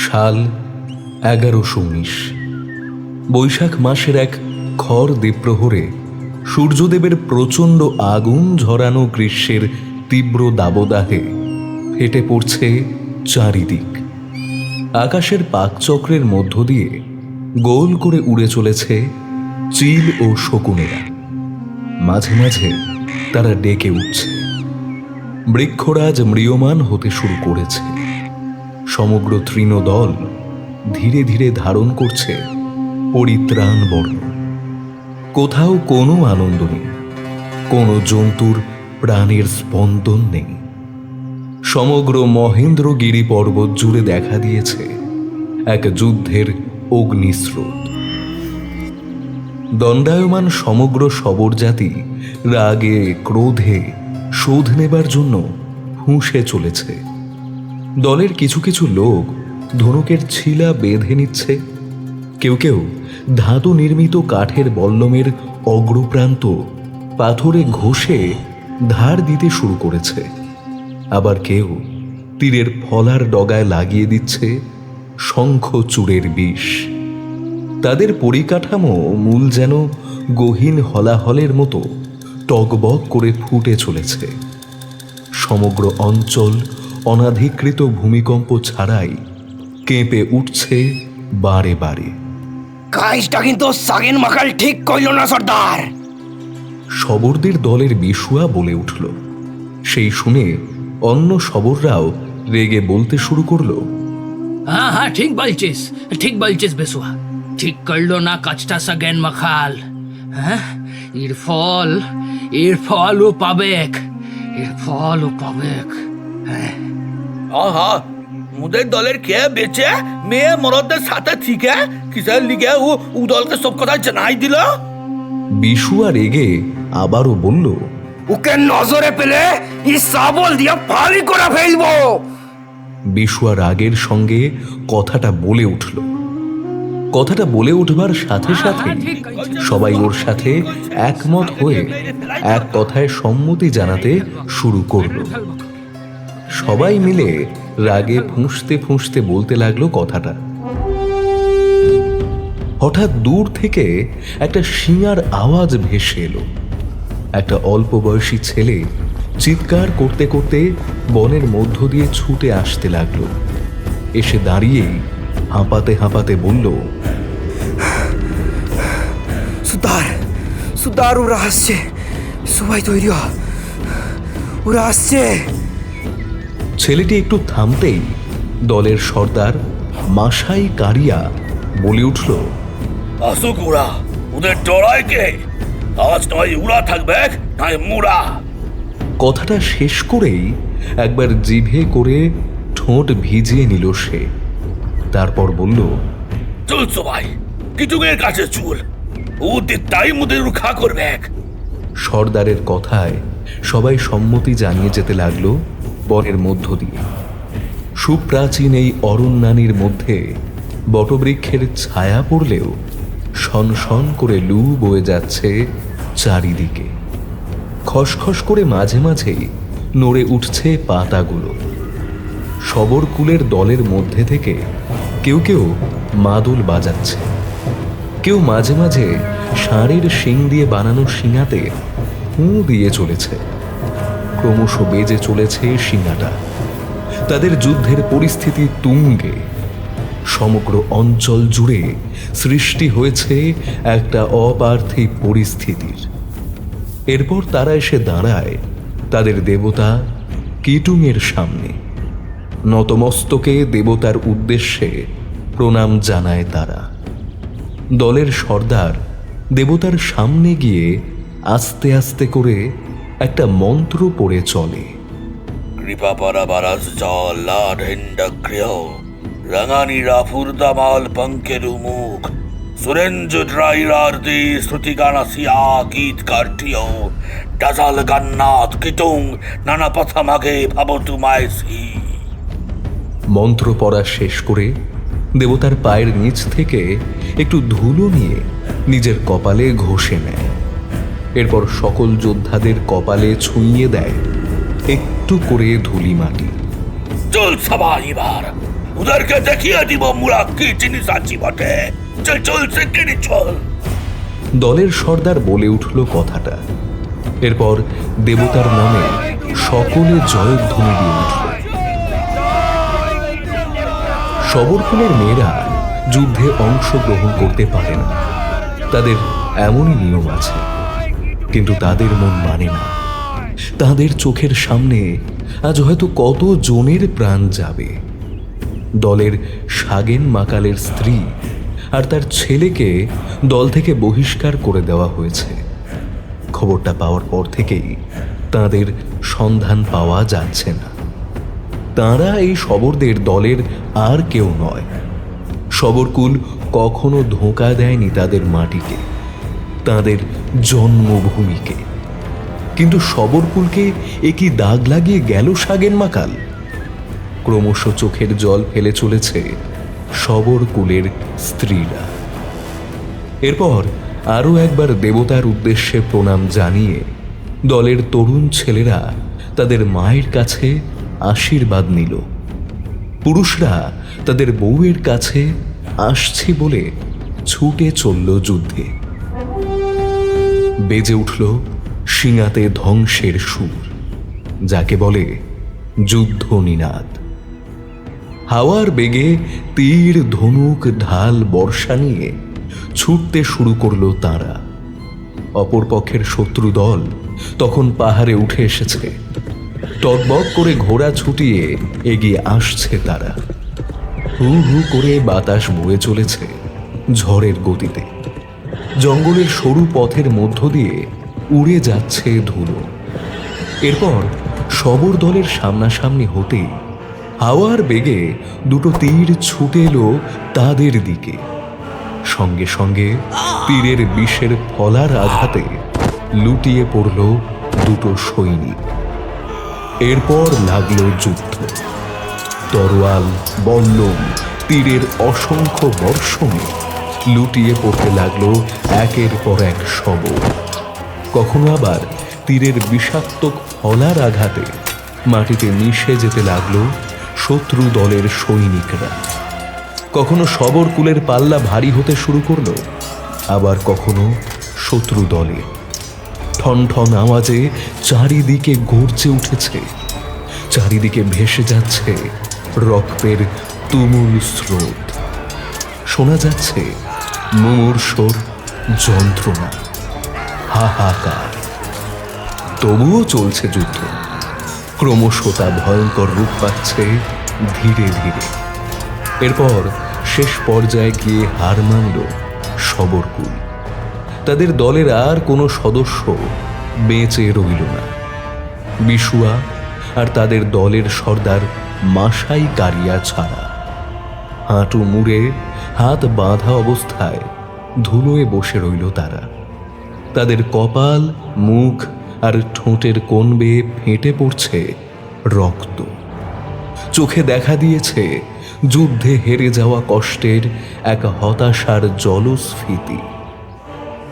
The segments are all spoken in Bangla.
সাল 1119। বৈশাখ মাসের এক খর দ্বীপ্রহরে সূর্যদেবের প্রচণ্ড আগুন ঝরানো গ্রীষ্মের তীব্র দাবদাহে ফেটে পড়ছে চারিদিক। আকাশের পাকচক্রের মধ্য দিয়ে গোল করে উড়ে চলেছে চিল ও শকুনেরা। মাঝে মাঝে তারা ডেকে উঠছে। বৃক্ষরাজ ম্রিয়মান হতে শুরু করেছে। সমগ্র তৃণদল ধীরে ধীরে ধারণ করছে পরিত্রাণ বর্ণ। কোথাও কোনো আনন্দ নেই, কোনো জন্তুর প্রাণের স্পন্দন নেই। সমগ্র মহেন্দ্রগিরি পর্বত জুড়ে দেখা দিয়েছে এক যুদ্ধের অগ্নিস্রোত। দণ্ডায়মান সমগ্র শবর জাতি রাগে ক্রোধে শোধ নেবার জন্য ফুঁসে চলেছে। দলের কিছু কিছু লোক ধনুকের ছিলা বেঁধে নিচ্ছে। কেউ কেউ ধাতু নির্মিত কাঠের বল্লমের অগ্রপ্রান্ত পাথরে ঘষে ধার দিতে শুরু করেছে। আবার কেউ তীরের ফলার ডগায় লাগিয়ে দিচ্ছে শঙ্খচূড়ের বিষ। তাদের পরিকাঠামো মূল যেন গহীন হলাহলের মতো টগবগ করে ফুটে চলেছে। সমগ্র অঞ্চল অনাধিকৃত ভূমিকম্প ছাড়াই কেঁপে উঠছে বারে বারে। কাজটা কিন্তু সাগেন মাকাল ঠিক কইল না সর্দার। শবরদের দলের বিশুয়া বলে উঠল। সেই শুনে অন্য শবররাও রেগে বলতে শুরু করলো, হ্যাঁ হ্যাঁ, ঠিক বলছিস বেসুয়া। ঠিক করলো না কাজটা সাগেন মাখাল। হ্যাঁ, এর ফলও পাবেক। হ্যাঁ, আহা, মুদের দলের কে বেঁচে মেয়ে মরদদের সাথে থেকে কিসের লিগে ও দলকে সব কথা জানাই দিল। বিশুয়া রেগে আবারও বলল, ওকে নজরে পেলে এই সাবল দিয়া ফালি করে ফেলবো। বিশুয়া রাগের সঙ্গে কথাটা বলে উঠল। কথাটা বলে উঠবার সাথে সাথে সবাই ওর সাথে একমত হয়ে এক কথায় সম্মতি জানাতে শুরু করল। সবাই মিলে রাগে ফুঁসতে ফুঁসতে বলতে লাগলো কথাটা। হঠাৎ দূর থেকে একটা শিঙার আওয়াজ ভেসে এলো। একটা অল্প বয়সী ছেলে চিৎকার করতে করতে বনের মধ্য দিয়ে ছুটে আসতে লাগলো। এসে দাঁড়িয়েই হাঁপাতে হাঁপাতে বলল, সুদার ওরা আসছে, সবাই তৈরি হ, ওরা আসছে। ছেলেটি একটু থামতেই দলের সর্দার মাসাই কারিয়া বলে উঠল, আসুক ওরা, ওদের ডরায় কে? আজ নয় উড়া থাকবে নয় মুড়া। কথাটা শেষ করেই একবার জিভে করে ঠোঁট ভিজিয়ে নিল সে। তারপর বলল, চল সবাই কিটুকের কাছে চুল, ও তাই মুদের রক্ষা করবে। সর্দারের কথায় সবাই সম্মতি জানিয়ে যেতে লাগলো বনের মধ্য দিয়ে। সুপ্রাচীন এই অরণ্যানীর মধ্যে বটবৃক্ষের ছায়া পড়লেও সনসন করে লু বয়ে যাচ্ছে চারিদিকে। খসখস করে মাঝে মাঝেই নড়ে উঠছে পাতাগুলো। শবরকুলের দলের মধ্যে থেকে কেউ কেউ মাদল বাজাচ্ছে, কেউ মাঝে মাঝে ষাঁড়ের শিং দিয়ে বানানো শিঙাতে ফুঁ দিয়ে চলেছে। ক্রমশ বেজে চলেছে শিঙাটা। তাদের যুদ্ধের পরিস্থিতি তুঙ্গে। সমগ্র অঞ্চল জুড়ে সৃষ্টি হয়েছে একটা অপার্থিব পরিস্থিতির। এরপর তারা এসে দাঁড়ায় তাদের দেবতা কিটুংয়ের সামনে। নতমস্তকে দেবতার উদ্দেশ্যে প্রণাম জানায় তারা। দলের সর্দার দেবতার সামনে গিয়ে আস্তে আস্তে করে একটা মন্ত্র পড়ে চলে। কৃপা পারাবারাস জল লাঢেন্ডাগ্রিয় রঙানি রাফুরদামাল পঙ্কের মুখ সুরেঞ্জু ড্রাইরার্দি শ্রুতিগানাসিয়া গীত কার্টিও ডাজাল গান্নাথ কিটুং নানা পথা মাগে ভাবতু মাইসি। মন্ত্র পড়া শেষ করে দেবতার পায়ের নিচ থেকে একটু ধুলো নিয়ে নিজের কপালে ঘষে নেয়। এরপর সকল যোদ্ধাদের কপালে ছুঁইয়ে দেয় একটু করে ধুলি মাটি। চল সবাই এবার ওদেরকে দেখিয়ে দিব মুরা কি জিনিস আছি বটে। চল চল সেকেন্ডে চল। দলের সর্দার বলে উঠল কথাটা। এরপর দেবতার নামে সকলে জয়ধ্বনি দিয়ে উঠল। শবরকুলের মেয়েরা যুদ্ধে অংশগ্রহণ করতে পারে না, তাদের এমনই নিয়ম আছে। কিন্তু তাদের মন মানে না। তাদের চোখের সামনে আজ হয়তো কত জনের প্রাণ যাবে। দলের সাগেন মাকালের স্ত্রী আর তার ছেলেকে দল থেকে বহিষ্কার করে দেওয়া হয়েছে। খবরটা পাওয়ার পর থেকেই তাদের সন্ধান পাওয়া যাচ্ছে না। তারা এই শবরদের দলের আর কেউ নয়। শবরকুল কখনো ধোঁকা দেয়নি তাদের মাটিকে, তাদের জন্মভূমিকে। কিন্তু শবরকুলকে একই দাগ লাগিয়ে গেল সাগেন মাকাল। ক্রমশ চোখের জল ফেলে চলেছে শবরকুলের স্ত্রীরা। এরপর আরও একবার দেবতার উদ্দেশ্যে প্রণাম জানিয়ে দলের তরুণ ছেলেরা তাদের মায়ের কাছে আশীর্বাদ নিল। পুরুষরা তাদের বউয়ের কাছে আসছি বলে ছুটে চলল যুদ্ধে। বেজে উঠল সিঙাতে ধ্বংসের সুর, যাকে বলে যুদ্ধ নিনাদ। হাওয়ার বেগে তীর, ধনুক, ঢাল, বর্ষা নিয়ে ছুটতে শুরু করলো তারা। অপরপক্ষের শত্রু দল তখন পাহাড়ে উঠে এসেছে। টগবগ করে ঘোড়া ছুটিয়ে এগিয়ে আসছে তারা। হু হু করে বাতাস বয়ে চলেছে ঝড়ের গতিতে। জঙ্গলের সরু পথের মধ্য দিয়ে উড়ে যাচ্ছে ধুলো। এরপর শবর দলের সামনাসামনি হতে হাওয়ার বেগে দুটো তীর ছুটে এলো তাদের দিকে। সঙ্গে সঙ্গে তীরের বিষের ফলার আঘাতে লুটিয়ে পড়ল দুটো সৈনিক। এরপর লাগলো যুদ্ধ। তরোয়াল, বল্লম, তীরের অসংখ্য বর্ষণে লুটিয়ে পড়তে লাগলো একের পর এক শবর। কখনো আবার তীরের বিষাক্ত ফলার আঘাতে মাটিতে মিশে যেতে লাগলো শত্রু দলের সৈনিকরা। কখনো শবরকুলের পাল্লা ভারী হতে শুরু করলো, আবার কখনো শত্রু দলের। ঠন ঠন আওয়াজে চারিদিকে গর্জে উঠেছে, চারিদিকে ভেসে যাচ্ছে রক্তের তুমুল স্রোত। শোনা যাচ্ছে মুমূর্ষর যন্ত্রণা, হাহাকার। তবুও চলছে যুদ্ধ। ক্রমশ তা ভয়ঙ্কর রূপ পাচ্ছে ধীরে ধীরে। এরপর শেষ পর্যায়ে গিয়ে হার মানল শবরকুল। তাদের দলের আর কোনো সদস্য বেঁচে রইল না। বিশুয়া আর তাদের দলের সর্দার মাসাই কারিয়া ছাড়া। হাঁটু মুড়ে হাত বাঁধা অবস্থায় ধুলোয় বসে রইল তারা। তাদের কপাল, মুখ আর ঠোঁটের কোণ বেয়ে ফেটে পড়ছে রক্ত। চোখে দেখা দিয়েছে যুদ্ধে হেরে যাওয়া কষ্টের এক হতাশার জলস্ফীতি।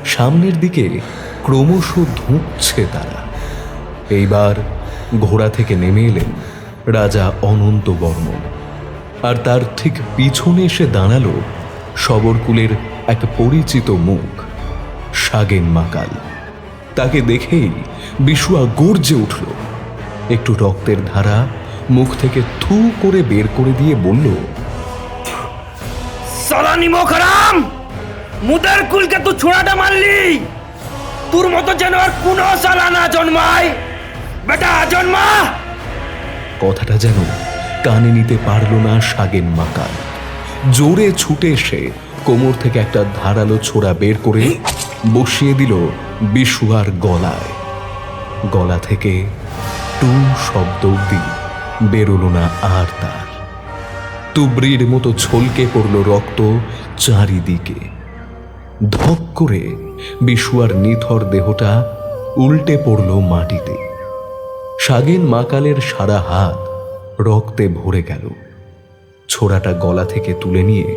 সামনের দিকে ক্রমশ ধুঁকছে তারা। এইবার ঘোড়া থেকে নেমে এলেন রাজা অনন্ত বর্মন। আর তার ঠিক পিছনে এসে দাঁড়ালো শবরকুলের এক পরিচিত মুখ, সাগেন মাকাল। তাকে দেখেই বিশুয়া গর্জে উঠল। একটু রক্তের ধারা মুখ থেকে থু করে বের করে দিয়ে বলল, সালানি মোখরাম, মুদের কুলকে তুই ছোড়াটা মারলি। তোর মতো যেন আর কোনো সালা না জন্মায়। বেটা জন্মা। কথাটা যেন কানে নিতে পারল না সাগেন মাকাল। জোরে ছুটে এসে কোমর থেকে একটা ধারালো ছোরা বের করে বসিয়ে দিল বিশুয়ার গলায়। গলা থেকে টু শব্দ অব্দি বেরোলো না আর তার। তুবড়ির মতো ছলকে পড়ল রক্ত চারিদিকে। ধক করে বিশুয়ার নিথর দেহটা উল্টে পড়ল মাটিতে। সাগেন মাকালের সারা হাত রক্তে ভরে গেল। ছোড়াটা গলা থেকে তুলে নিয়ে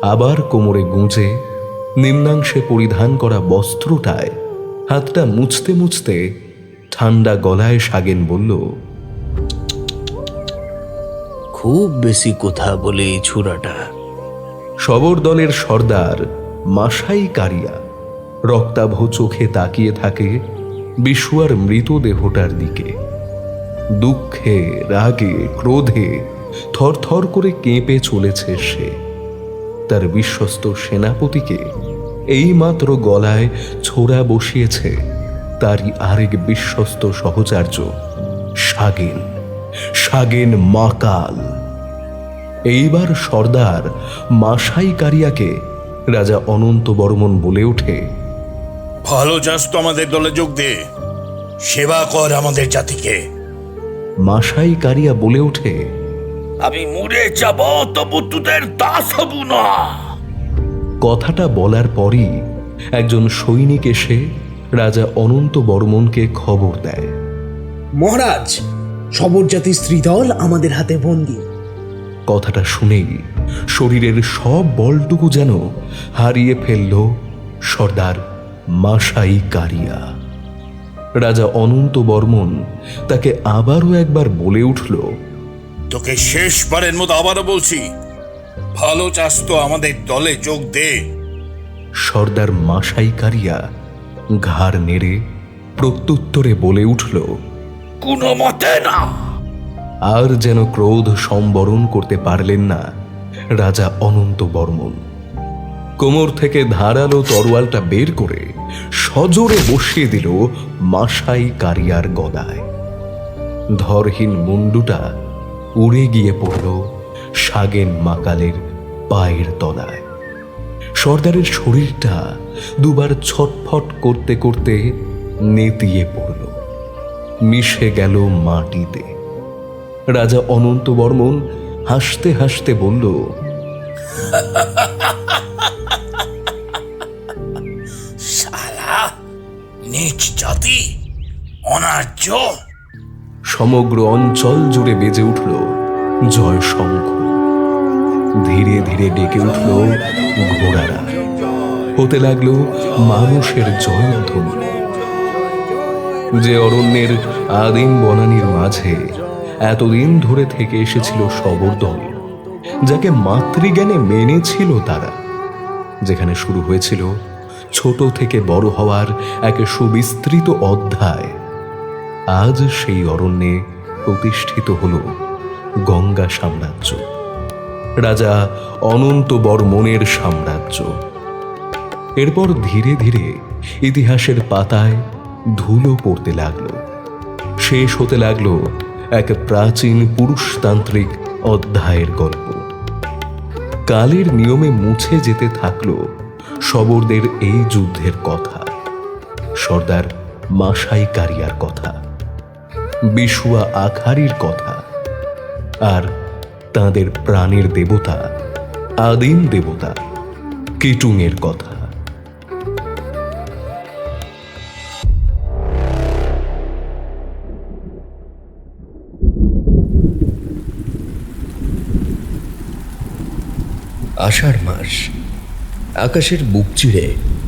আবার কোমরে গুঁজে নিম্নাংশে পরিধান করা বস্ত্রটায় হাতটা মুছতে মুছতে ঠান্ডা গলায় সাগেন বলল, খুব বেশি কথা বলে এই ছোড়াটা। শবর দলের সর্দার মাসাই কারিয়া রক্তাভ চোখে তাকিয়ে থাকে বিশুয়ার মৃতদেহটার দিকে। দুঃখে, রাগে, ক্রোধে থরথর করে কেঁপে চলেছে সে। তার বিশ্বস্ত সেনাপতিকে এইমাত্র গলায় ছোরা বসিয়েছে তারই আরেক বিশ্বস্ত সহচার্য সাগেন, সাগেন মাকাল। এইবার সর্দার মাসাই কারিয়াকে রাজা অনন্ত বর্মন বলে ওঠে, ভালো চাস তো আমাদের দলে যোগ দে, সেবা কর আমাদের জাতিকে। মাসাই কারিয়া বলে ওঠে, আমি মরে যাব তবু তোদের দাস হব না। কথাটা বলার পরই একজন সৈনিক এসে রাজা অনন্ত বর্মনকে খবর দেয়। মহারাজ, শবরজাতি স্ত্রীদল আমাদের হাতে বন্দী। কথাটা শুনেই শরীরের সব বলটুকু যেন হারিয়ে ফেলল সর্দার মাসাই কারিয়া। রাজা অনন্ত বর্মন তাকে আবারও একবার বলে উঠল, তোকে শেষবারের মতো আবারও বলছি, ভালো চাস তো আমাদের দলে যোগ দে। সর্দার মাসাই কারিয়া ঘাড় নেড়ে প্রত্যুত্তরে বলে উঠল, কোনো মতে না। আর যেন ক্রোধ সম্বরণ করতে পারলেন না রাজা অনন্ত বর্মন। কোমর থেকে ধারালো তরোয়ালটা বের করে সজোরে বসিয়ে দিল মাসাই কারিয়ার গদায়। ধরহীন মুন্ডুটা উড়ে গিয়ে পড়ল সাগেন মাকালের পায়ের তলায়। সর্দারের শরীরটা দুবার ছটফট করতে করতে নেতিয়ে পড়ল, মিশে গেল মাটিতে। রাজা অনন্ত বর্মন হাসতে হাসতে বলল, শালা নীচ জাতি, অনার্য। সমগ্র অঞ্চল জুড়ে বেজে উঠল জয় শঙ্খ। ধীরে ধীরে ডেকে উঠল ঘোড়ারা, হতে লাগলো মানুষের জয়ধ্বনি। যে অরণ্যের আদিম বনানীর মাঝে এতদিন ধরে থেকে এসেছিল শবরদল, যাকে মাতৃজ্ঞানে মেনেছিল তারা, যেখানে শুরু হয়েছিল ছোট থেকে বড় হওয়ার এক সুবিস্তৃত অধ্যায়, আজ সেই অরণ্যে প্রতিষ্ঠিত হল গঙ্গা সাম্রাজ্য, রাজা অনন্ত বর্মনের সাম্রাজ্য। এরপর ধীরে ধীরে ইতিহাসের পাতায় ধুলো পড়তে লাগলো, শেষ হতে লাগলো এক প্রাচীন পুরুষতান্ত্রিক অধ্যায়ের গল্প। কালের নিয়মে মুছে যেতে থাকলো শবরদের এই যুদ্ধের কথা, সর্দার মাসাই কারিয়ার কথা, বিশুয়া আখারির কথা, আর তাঁদের প্রাণের দেবতা, আদিম দেবতা কিটুংয়ের কথা। আষাঢ় মাস, আকাশের বুক চিড়ে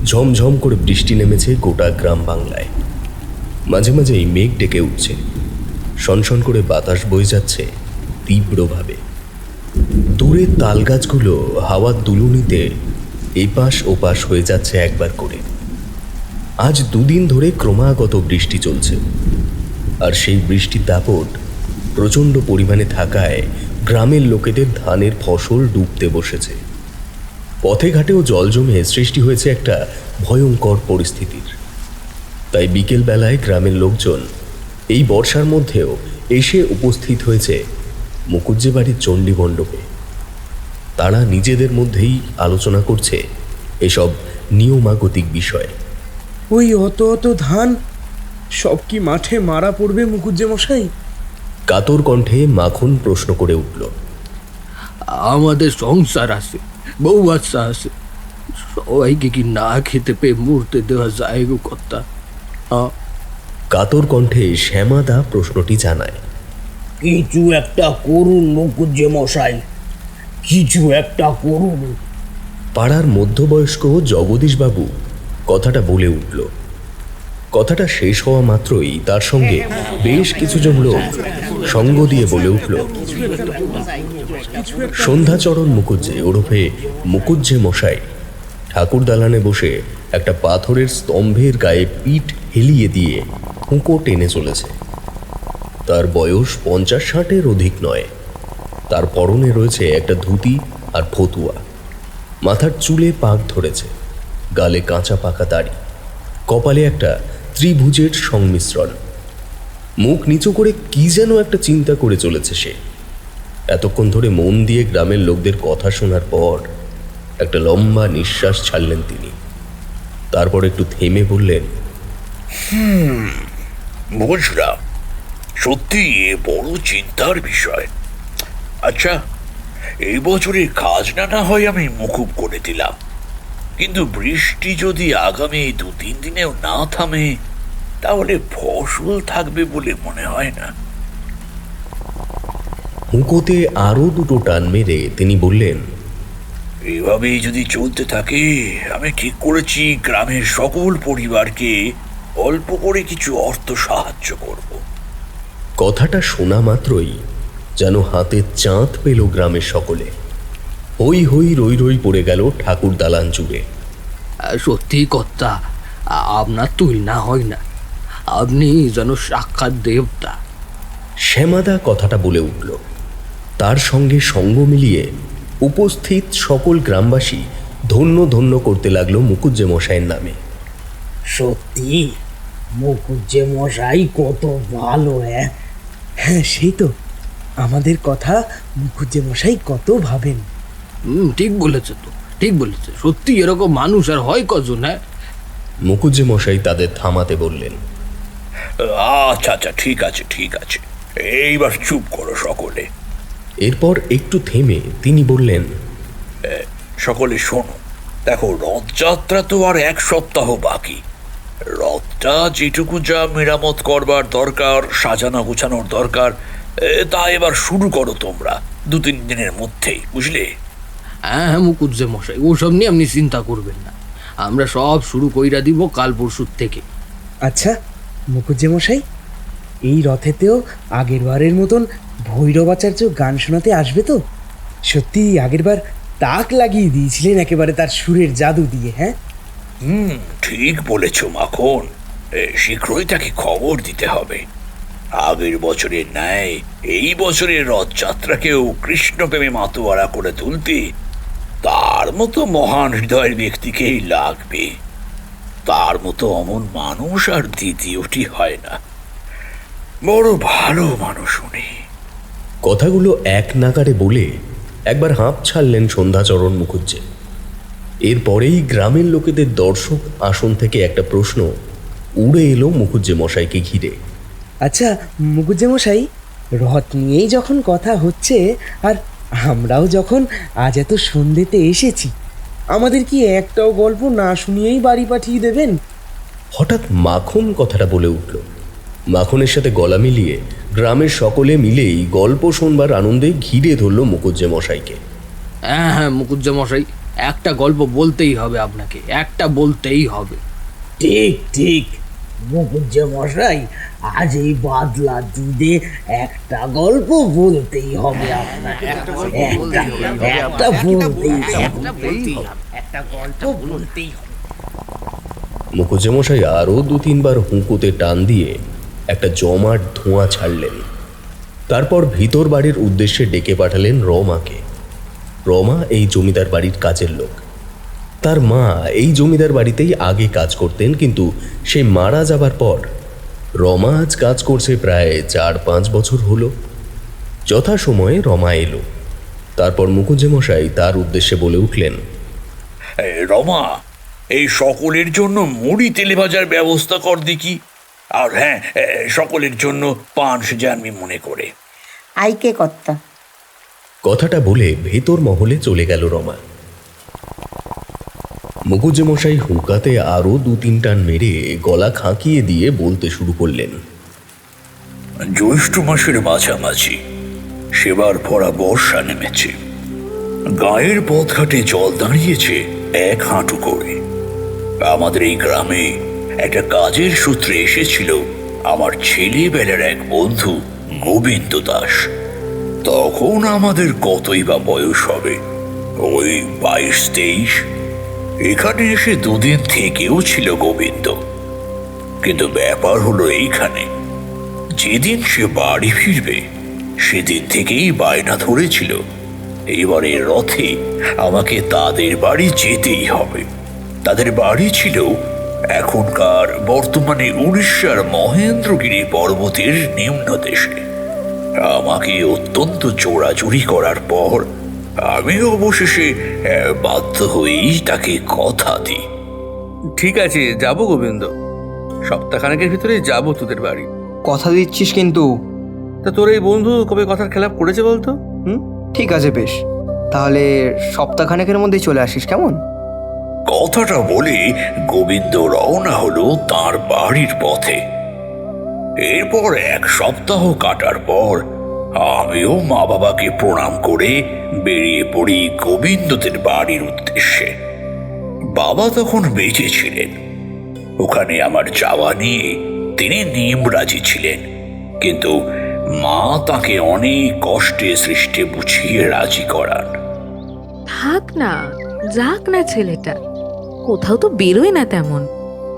ঝমঝম করে বৃষ্টি নেমেছে গোটা গ্রাম বাংলায়। মাঝে মাঝেই মেঘ ডেকে উঠছে, শনশন করে বাতাস বয়ে যাচ্ছে তীব্রভাবে। দূরের তালগাছগুলো হাওয়ার দুলুনিতে এপাশ ওপাশ হয়ে যাচ্ছে একবার করে। আজ দুদিন ধরে ক্রমাগত বৃষ্টি চলছে, আর সেই বৃষ্টির দাপট প্রচণ্ড পরিমাণে থাকায় গ্রামের লোকেদের ধানের ফসল ডুবতে বসেছে। পথে ঘাটেও জল জমে সৃষ্টি হয়েছে একটা ভয়ঙ্কর পরিস্থিতির। তাই বিকেল বেলায় গ্রামের লোকজন এই বর্ষার মধ্যেও এসে উপস্থিত হয়েছে মুকুজ্জে বাড়ির চণ্ডী মণ্ডপে। তারা নিজেদের মধ্যেই আলোচনা করছে এসব নিয়মাগতিক বিষয়। ওই অত অত ধান সব কি মাঠে মারা পড়বে মুকুজ্জে মশাই? কাতর কণ্ঠে মাখন প্রশ্ন করে উঠল। আমাদের সংসার আছে, বউ বাচ্চা আছে, সবাইকে কি না খেতে পেয়ে মরতে দেওয়া যায় গো কর্তা? কাতর কণ্ঠে শ্যামাদা প্রশ্নটি জানায়। কিছু একটা করুন মুকুজ্জে মশাই, কিছু একটা করুন। পাড়ার মধ্যবয়স্ক জগদীশবাবু কথাটা বলে উঠল। কথাটা শেষ হওয়া মাত্রই তার সঙ্গে বেশ কিছুজন লোক সঙ্গ দিয়ে বলে উঠল, সন্ধ্যাচরণ মুকুজ্জে ওরফে মুকুজ্জে মশাই ঠাকুর দালানে বসে একটা পাথরের স্তম্ভের গায়ে পিঠ হেলিয়ে দিয়ে হুঁকো টেনে চলেছে। তার বয়স 50-60-এর অধিক নয়। তার পরনে রয়েছে একটা ধুতি আর ফতুয়া, মাথার চুলে পাক ধরেছে, গালে কাঁচা পাকা দাড়ি, কপালে একটা ত্রিভুজের সংমিশ্রণ। মুখ নিচু করে কি যেন একটা চিন্তা করে চলেছে সে। এতক্ষণ ধরে মন দিয়ে গ্রামের লোকদের কথা শোনার পর একটা লম্বা নিঃশ্বাস ছাড়লেন তিনি। তারপর একটু থেমে বললেন, বুঝলাম, সত্যি এ বড় চিন্তার বিষয়। আচ্ছা, এই বছরের খাজনা না হয় আমি মকুব করে দিলাম, কিন্তু বৃষ্টি যদি আগামী 2-3 দিনেও না থামে তাহলে ফসল থাকবে বলে মনে হয় না। হুঁকোতে আরো দুটো টান মেরে তিনি বললেন, এভাবেই যদি চলতে থাকে আমি ঠিক করেছি গ্রামের সকল পরিবারকে অল্প করে কিছু অর্থ সাহায্য করব। কথাটা শোনা মাত্রই যেন হাতে চাঁদ পেল গ্রামের সকলে। হই হই রই রই পড়ে গেল ঠাকুর দালান জুড়ে। সত্যি কর্তা, আপনার তুলনা হয় না। আপনি যেন সাক্ষাৎ দেবতা। শ্যামাদা কথাটা বলে উঠল। তার সঙ্গে সঙ্গ মিলিয়ে উপস্থিত সকল গ্রামবাসী ধন্য ধন্য করতে লাগলো মুকুজ্জে মশাইয়ের নামে। সত্যি মুকুজ্জে মশাই কত ভালো। হ্যাঁ, সেই তো, আমাদের কথা মুকুজ্জে মশাই কত ভাবেন। ঠিক বলেছে তো, ঠিক বলেছে। সত্যি এরকম মানুষ আর হয় কজন? হ্যাঁ, মুকুজ্জে মশাই তাদের থামাতে বললেন, আচ্ছা আচ্ছা, ঠিক আছে ঠিক আছে, এইবার চুপ করো সকলে। এরপর একটু থেমে তিনি বললেন, সকলে শোনো, দেখো রথযাত্রা তো আর 1 সপ্তাহ বাকি। রথটা যেটুকু যা মেরামত করবার দরকার, সাজানো গোছানোর দরকার, তা এবার শুরু করো তোমরা 2-3 দিনের মধ্যেই, বুঝলে? হ্যাঁ হ্যাঁ মুকুজ্জে মশাই, ওসব নিয়ে আপনি চিন্তা করবেন না। আমরা সব শুরু কইরা দিব কাল পরশুর থেকে। আচ্ছা মুকুজ্জে মশাই, এই রথেতেও আগের বারের মতন ভৈরবাচার্য গান শোনাতে আসবে তো? সত্যি আগেরবার তাক লাগিয়ে দিয়েছিলেন একেবারে তার সুরের জাদু দিয়ে। হ্যাঁ, ঠিক বলেছ মাখন, শীঘ্রই তাকে খবর দিতে হবে। আগের বছরের ন্যায় এই বছরের রথযাত্রাকেও কৃষ্ণপ্রেমে মাতোয়ারা করে তুলতে তার মতো মহান হৃদয়ের ব্যক্তিকেই লাগবে। তার মতো অমন মানুষ আর দ্বিতীয়টি হয় না। বড় ভালো মানুষ উনি। কথাগুলো এক নাগারে বলে একবার হাঁপ ছাড়লেন সন্ধ্যাচরণ মুকুজ্জে। এরপরেই গ্রামের লোকেদের দর্শক আসন থেকে একটা প্রশ্ন উড়ে এলো মুকুজ্জে মশাইকে ঘিরে। আচ্ছা মুকুজ্জে মশাই, রথ নিয়েই যখন কথা হচ্ছে আর আমরাও যখন আজ এত সন্ধ্যেতে এসেছি, আমাদের কি একটাও গল্প না শুনিয়েই বাড়ি পাঠিয়ে দেবেন? হঠাৎ মাখন কথাটা বলে উঠল। মাখনের সাথে গলা মিলিয়ে গ্রামের সকলে মিলেই গল্প শোনবার আনন্দে ঘিরে ধরল মুকুজ্জে মশাইকে। হ্যাঁ হ্যাঁ মুকুজ্জে মশাই, একটা গল্প বলতেই হবে আপনাকে, একটা বলতেই হবে। ঠিক ঠিক মুকুজ্জে মশাই, আজ এই বাদলা দুধে একটা গল্প বলতেই হবে আপনাকে। একটা গল্প বলতেই হবে। মুকুজ্জে মশাই আরও 2-3 বার হুঁকোতে টান দিয়ে একটা জমাট ধোঁয়া ছাড়লেন। তারপর ভিতর বাড়ির উদ্দেশ্যে ডেকে পাঠালেন রমাকে। রমা এই জমিদার বাড়ির কাজের লোক। তার মা এই জমিদার বাড়িতেই আগে কাজ করতেন, কিন্তু সে মারা যাবার পর রমা আজ কাজ করছে প্রায় 4-5 বছর হলো। যথাসময়ে রমা এলো। তারপর মুকুজ্জে মশাই তার উদ্দেশ্যে বলে উঠলেন, রমা, এই সকলের জন্য মুড়ি তেলে ভাজার ব্যবস্থা কর দেখি। আর হ্যাঁ, সকলের জন্য পান সেজে আনবি মনে করে। আইকে কর্তা। কথাটা বলে ভেতর মহলে চলে গেল রমা। মুকুজ্জে মশাই হুঁকাতে আরো 2-3 টান মেরে গলা খাঁকিয়ে দিয়ে বলতে শুরু করলেন, জ্যৈষ্ঠ মাসের মাঝামাঝি সেবার ভরা বর্ষা নেমেছে। গায়ের পথঘাটে জল দাঁড়িয়েছে 1 হাঁটু করে। আমাদের এই গ্রামে একটা কাজের সূত্রে এসেছিল আমার ছেলেবেলার এক বন্ধু গোবিন্দ দাস। তখন আমাদের কতই বা বয়স হবে, ওই 22-23। এখানে এসে দুদিন থেকেও ছিল গোবিন্দ। কিন্তু ব্যাপার হলো এইখানে, যেদিন সে বাড়ি ফিরবে সেদিন থেকেই বায়না ধরেছিল এবারে রথে আমাকে তাদের বাড়ি যেতেই হবে। তাদের বাড়ি ছিল এখনকার বর্তমানে উড়িষ্যার মহেন্দ্রগিরি পর্বতের নিম্নদেশে। আমাকে অত্যন্ত চোরাচুরি করার পর আমি অবশেষে বাধ্য হয়েই তাকে কথা দিই। ঠিক আছে, যাবো গোবিন্দ, সপ্তাহখানেকের ভিতরে যাবো তোদের বাড়ি। কথা দিচ্ছিস কিন্তু? তা তোর এই বন্ধু কবে কথার খেলাপ করেছে বলতো? ঠিক আছে, বেশ, তাহলে সপ্তাহখানেকের মধ্যেই চলে আসিস, কেমন? কথাটা বলে গোবিন্দ রওনা হলো তার বাড়ির পথে। এরপর 1 সপ্তাহ কাটার পর আমিও মা বাবাকে প্রণাম করে বেরিয়ে পড়ি গোবিন্দদের বাড়ির উদ্দেশ্যে। বাবা তখন বেঁচে ছিলেন। ওখানে আমার যাওয়া নিয়ে তিনি নিমরাজি ছিলেন, কিন্তু মা তাকে অনেক কষ্টে সৃষ্টে বুঝিয়ে রাজি করান। থাক না, যাক না ছেলেটা, কোথাও তো বেরোয় না তেমন।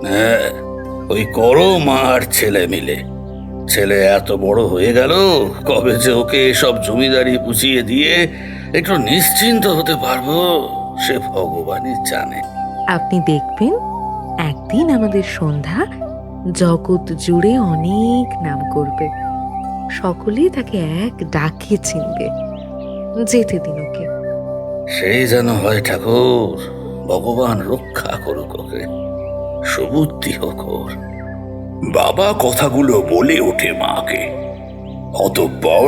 হ্যাঁ, ওই করো মা আর ছেলে মিলে। ছেলে এত বড় হয়ে গেল, কবে যে ওকে সব জমিদারি বুঝিয়ে দিয়ে একটু নিশ্চিন্ত হতে পারবো সে ভগবানই জানে। আপনি দেখবেন একদিন আমাদের সন্ধ্যা জগৎ জুড়ে অনেক নাম করবে, সকলেই তাকে এক ডাকে চিনবে। যেতে দিন ওকে। সেই যেন হয় ঠাকুর, ভগবান রক্ষা করুক ওকে, সুবুদ্ধি হোক ওর। বাবা কথাগুলো বলে ওঠে মাকে। অতঃপর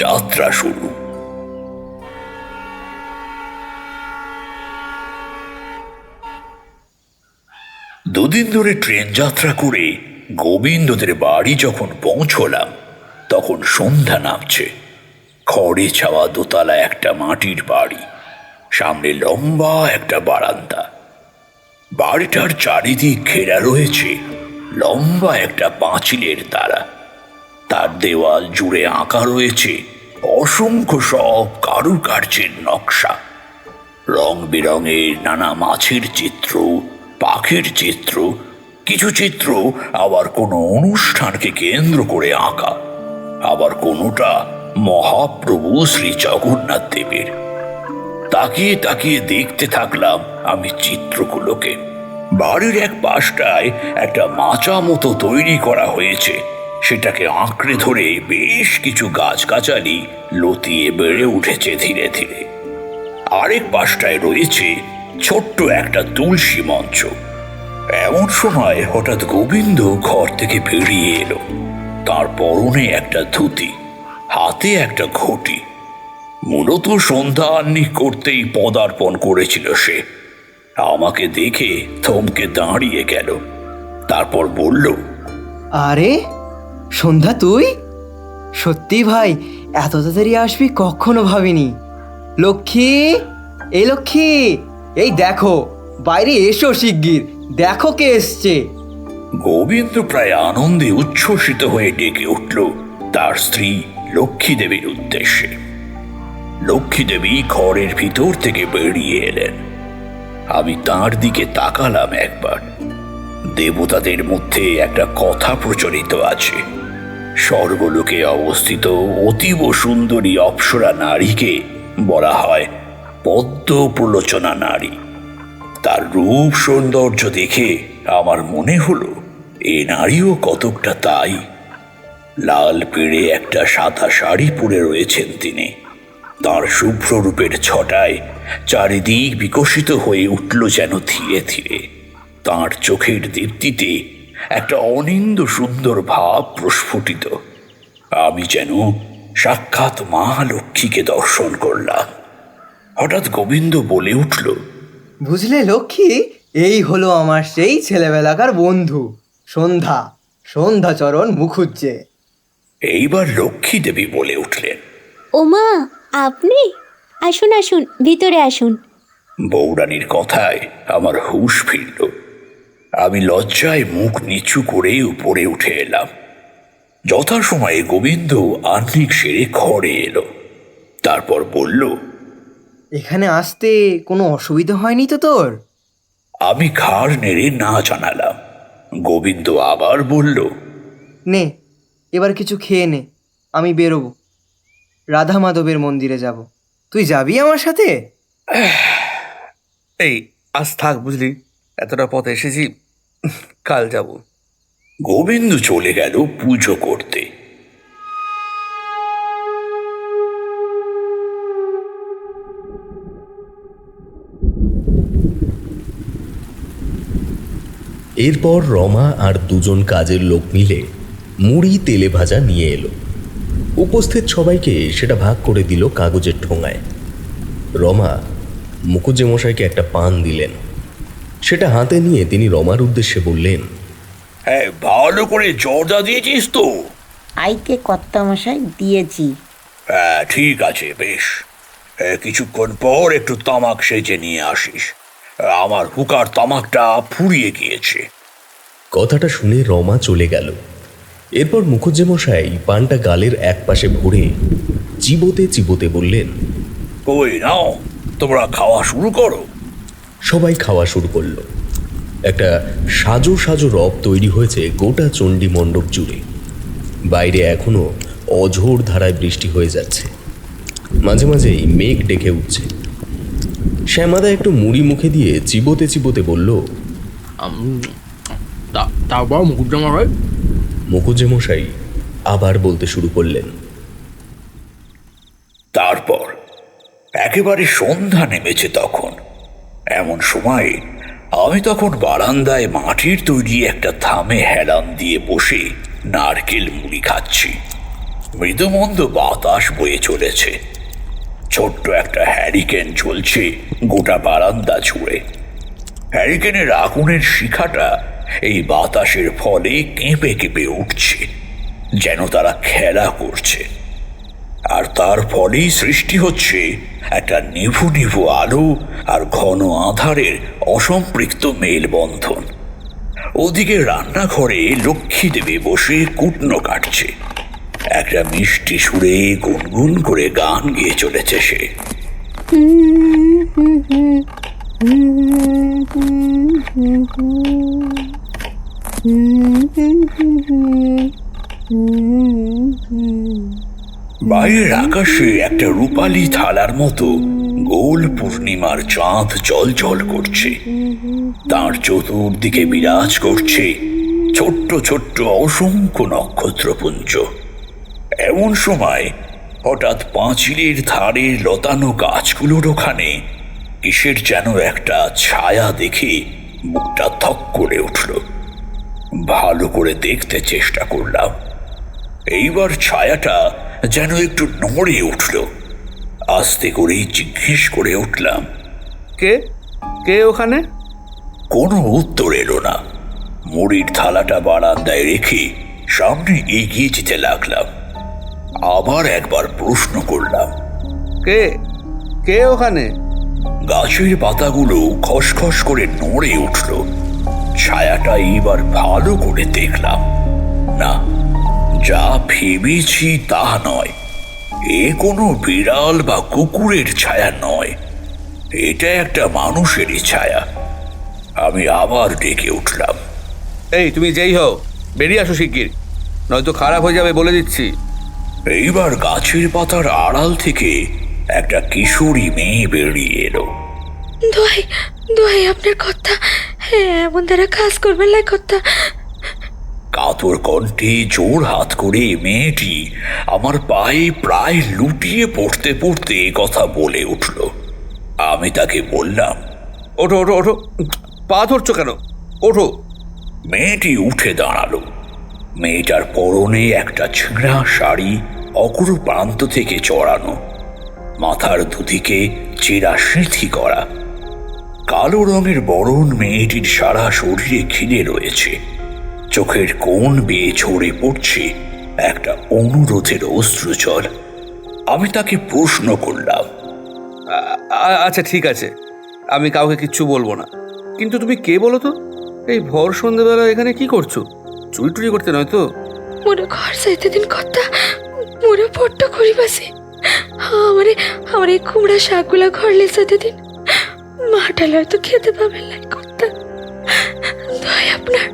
যাত্রা শুরু। দুদিন ধরে ট্রেন যাত্রা করে গোবিন্দদের বাড়ি যখন পৌঁছলাম তখন সন্ধ্যা নামছে। খড়ে ছাওয়া দোতলা একটা মাটির বাড়ি, সামনে লম্বা একটা বারান্দা। বাড়িটার চারিদিক ঘেরা রয়েছে লম্বা একটা পাঁচিলের দ্বারা। তার দেওয়াল জুড়ে আঁকা রয়েছে অসংখ্য সব কারুকার্যের নকশা। রং বেরঙের নানা মাছের চিত্র, পাখির চিত্র, কিছু চিত্র আবার কোনো অনুষ্ঠানকে কেন্দ্র করে আঁকা, আবার কোনোটা মহাপ্রভু শ্রী জগন্নাথ দেবের। তাকিয়ে তাকিয়ে দেখতে থাকলাম আমি চিত্রগুলোকে। বাড়ির এক পাশটায় একটা মাচা মতো তৈরি করা হয়েছে, সেটাকে আঁকড়ে ধরে বেশ কিছু গাছগাছালি লতিয়ে বেড়ে উঠেছে ধীরে ধীরে। আরেক পাশটায় রয়েছে ছোট্ট একটা তুলসী মঞ্চ। এমন সময় হঠাৎ গোবিন্দ ঘর থেকে বেরিয়ে এলো। তার পরনে একটা ধুতি, হাতে একটা ঘটি। মূলত সন্ধ্যা আহ্নিক করতেই পদার্পণ করেছিল সে। আমাকে দেখে থমকে দাঁড়িয়ে গেল, তারপর বলল, আরে সন্ধ্যা, তুই? সত্যি ভাই, এত তাড়াতাড়ি আসবি কখনো ভাবিনি। লক্ষ্মী, এই লক্ষ্মী, এই দেখো, বাইরে এসো শিগগির, দেখো কে এসছে। গোবিন্দ প্রায় আনন্দে উচ্ছ্বসিত হয়ে ডেকে উঠল তার স্ত্রী লক্ষ্মী দেবীর উদ্দেশ্যে। লক্ষ্মী দেবী ঘরের ভিতর থেকে বেরিয়ে এলেন। আমি তার দিকে তাকালাম একবার। দেবতাদের মধ্যে একটা কথা প্রচলিত আছে, স্বর্গলোকে অবস্থিত অতীব সুন্দরী অপ্সরা নারীকে বলা হয় পদ্ম প্রলোচনা নারী। তার রূপ সৌন্দর্য দেখে আমার মনে হলো এ নারীও কতকটা তাই। লাল পেড়ে একটা সাদা শাড়ি পরে রয়েছেন তিনি। তার শুভ্র রূপের ছটায় চারিদিক বিকশিত হয়ে উঠল যেন ধীরে ধীরে। তার চোখের দীপ্তিতে একটা অনিন্দ সুন্দর ভাব প্রস্ফুটিত। আমি যেন সাক্ষাৎ মা লক্ষ্মীকে দর্শন করলাম। হঠাৎ গোবিন্দ বলে উঠল, বুঝলে লক্ষ্মী, এই হলো আমার সেই ছেলেবেলাকার বন্ধু সন্ধ্যা, সন্ধ্যাচরণ মুখুজ্জে। এইবার লক্ষ্মী দেবী বলে উঠলেন, ওমা, আপনি? আসুন আসুন, ভিতরে আসুন। বৌরানীর কথায় আমার হুঁশ ফিরল। আমি লজ্জায় মুখ নিচু করে উপরে উঠে এলাম। যথাসময়ে গোবিন্দ আহ্নিক সেরে ঘরে এলো। তারপর বলল, এখানে আসতে কোনো অসুবিধা হয়নি তো তোর? আমি ঘাড় নেড়ে না জানালাম। গোবিন্দ আবার বলল, নে, এবার কিছু খেয়ে নে, আমি বেরোবো। রাধা মাধবের মন্দিরে যাব। তুই যাবি আমার সাথে? এই আজ থাক, বুঝলি, এতটা পথ এসেছি, কাল যাব। গোবিন্দ চলে গেল পুজো করতে। এরপর রমা আর দুজন কাজের লোক মিলে মুড়ি তেলে ভাজা নিয়ে এলো। উপস্থিত সবাইকে সেটা ভাগ করে দিল কাগজের ঠোঙায়। রমা মুখুজ্জেমশাইকে একটা পান দিলেন। সেটা হাতে নিয়ে তিনি রমার উদ্দেশ্যে বললেন, হ্যাঁ, ভালো করে জর্দা দিয়েছিস তো? আইকে কর্তামশাই দিয়েছি। হ্যাঁ, ঠিক আছে, বেশ। কিছুক্ষণ পর একটু তামাক সেজে নিয়ে আসিস। আমার হুকার তামাকটা ফুরিয়ে গিয়েছে। কথাটা শুনে রমা চলে গেল। এরপর মুখুজ্জেমশাই পানটা গালের এক পাশে ভরে চিবোতে চিবোতে বললেন, কই নাও, তোমরা খাওয়া শুরু করো। সবাই খাওয়া শুরু করলো। একটা সাজো সাজো রব তৈরি হয়েছে গোটা চণ্ডী মণ্ডপ জুড়ে। বাইরে এখনো অঝোর ধারায় বৃষ্টি হয়ে যাচ্ছে। মাঝে মাঝেই মেঘ ডেকে উঠছে। শ্যামাদা একটু মুড়ি মুখে দিয়ে চিবোতে চিবোতে বলল, তারপর মুখুজ্জেমশাই? মুখুজ্জেমশাই আবার বলতে শুরু করলেন, তারপর একেবারে সন্ধ্যা নেমেছে তখন। এমন সময় আমি তখন বারান্দায় মাটির তৈরি একটা থামে হেলান দিয়ে বসে নারকেল মুড়ি খাচ্ছি। মৃদুমন্দ বাতাস বয়ে চলেছে। ছোট্ট একটা হ্যারিকেন চলছে গোটা বারান্দা জুড়ে। হ্যারিকেনের আগুনের শিখাটা এই বাতাসের ফলে কেঁপে কেঁপে উঠছে, যেন তারা খেলা করছে। আর তার ফলেই সৃষ্টি হচ্ছে একটা নিভু নিভু আলো আর ঘন আঁধারের অসম্পৃক্ত মেলবন্ধন। ওদিকে রান্নাঘরে লক্ষ্মী দেবী বসে কুটনো কাটছে। একটা মিষ্টি সুরে গুনগুন করে গান গেয়ে চলেছে সে। বাইরের আকাশে একটা রূপালী থালার মতো গোল পূর্ণিমার চাঁদ জলজল করছে। তার চতুর্দিকে বিরাজ করছে ছোট্ট ছোট্ট অসংখ্য নক্ষত্রপুঞ্জ। এমন সময় হঠাৎ পাঁচিলের ধারের লতানো গাছগুলোর ওখানে কিসের যেন একটা ছায়া দেখে বুকটা থক করে উঠল। ভালো করে দেখতে চেষ্টা করলাম। এইবার ছায়াটা যেন একটু নড়ে উঠল। আস্তে করেই জিজ্ঞেস করে উঠলাম, কে কে ওখানে? কোনো উত্তর এলো না। মুড়ির থালাটা বারান্দায় রেখে সামনে এগিয়ে যেতে লাগলাম। আবার একবার প্রশ্ন করলাম, কে কে ওখানে? গাছের পাতাগুলো খসখস করে নড়ে উঠল। ছায়াটা এইবার ভালো করে দেখলাম। না, যা ভেবেছি তা নয়। এ কোনো বিড়াল বা কুকুরের ছায়া নয়, এটা একটা মানুষেরই ছায়া। আমি আবার ডেকে উঠলাম, এই তুমি যেই হও, বেরিয়ে আসো শিগগির, নয়তো খারাপ হয়ে যাবে বলে দিচ্ছি। এইবার গাছের পাতার আড়াল থেকে একটা কিশোরী মেয়ে বেরিয়ে এলো। দোহাই দোহাই আপনার কথা, হ্যাঁ এমন দ্বারা কাজ করবেন না কথা। কাতর কণ্ঠে জোর হাত করে মেয়েটি আমার পায়ে প্রায় লুটিয়ে পড়তে পড়তে কথা বলে উঠল। আমি তাকে বললাম, ওঠো ওঠো ওঠো, পা ধরছো কেন? ওঠো। মেয়েটি উঠে দাঁড়ালো। মেয়েটার পরনে একটা ছিঁড়া শাড়ি অগ্র প্রান্ত থেকে চড়ানো, মাথার দুদিকে চেরা সিঁথি করা। কালো রঙের বরণ মেয়েটির সারা শরীরে ঘিরে রয়েছে। চোখের কোণ বেয়ে ঝরে পড়ছে একটা অনুরোধের অশ্রুজল। আমি তাকে প্রশ্ন করলাম, আচ্ছা ঠিক আছে, আমি কাউকে কিচ্ছু বলবো না, কিন্তু তুমি কে বলো তো? এই ভর সন্ধ্যেবেলা এখানে কি করছো? চুরি টুরি করতে নয় তো? মোরা ঘর যাইতে দিন কথা, মোরা পট্ট করিবাসে। আমারে কুমড়া শাকগুলা ঘর লেসাতে দিন, মাটাল হয়তো খেতে পাবেন লাই কথা। দয় আপনার,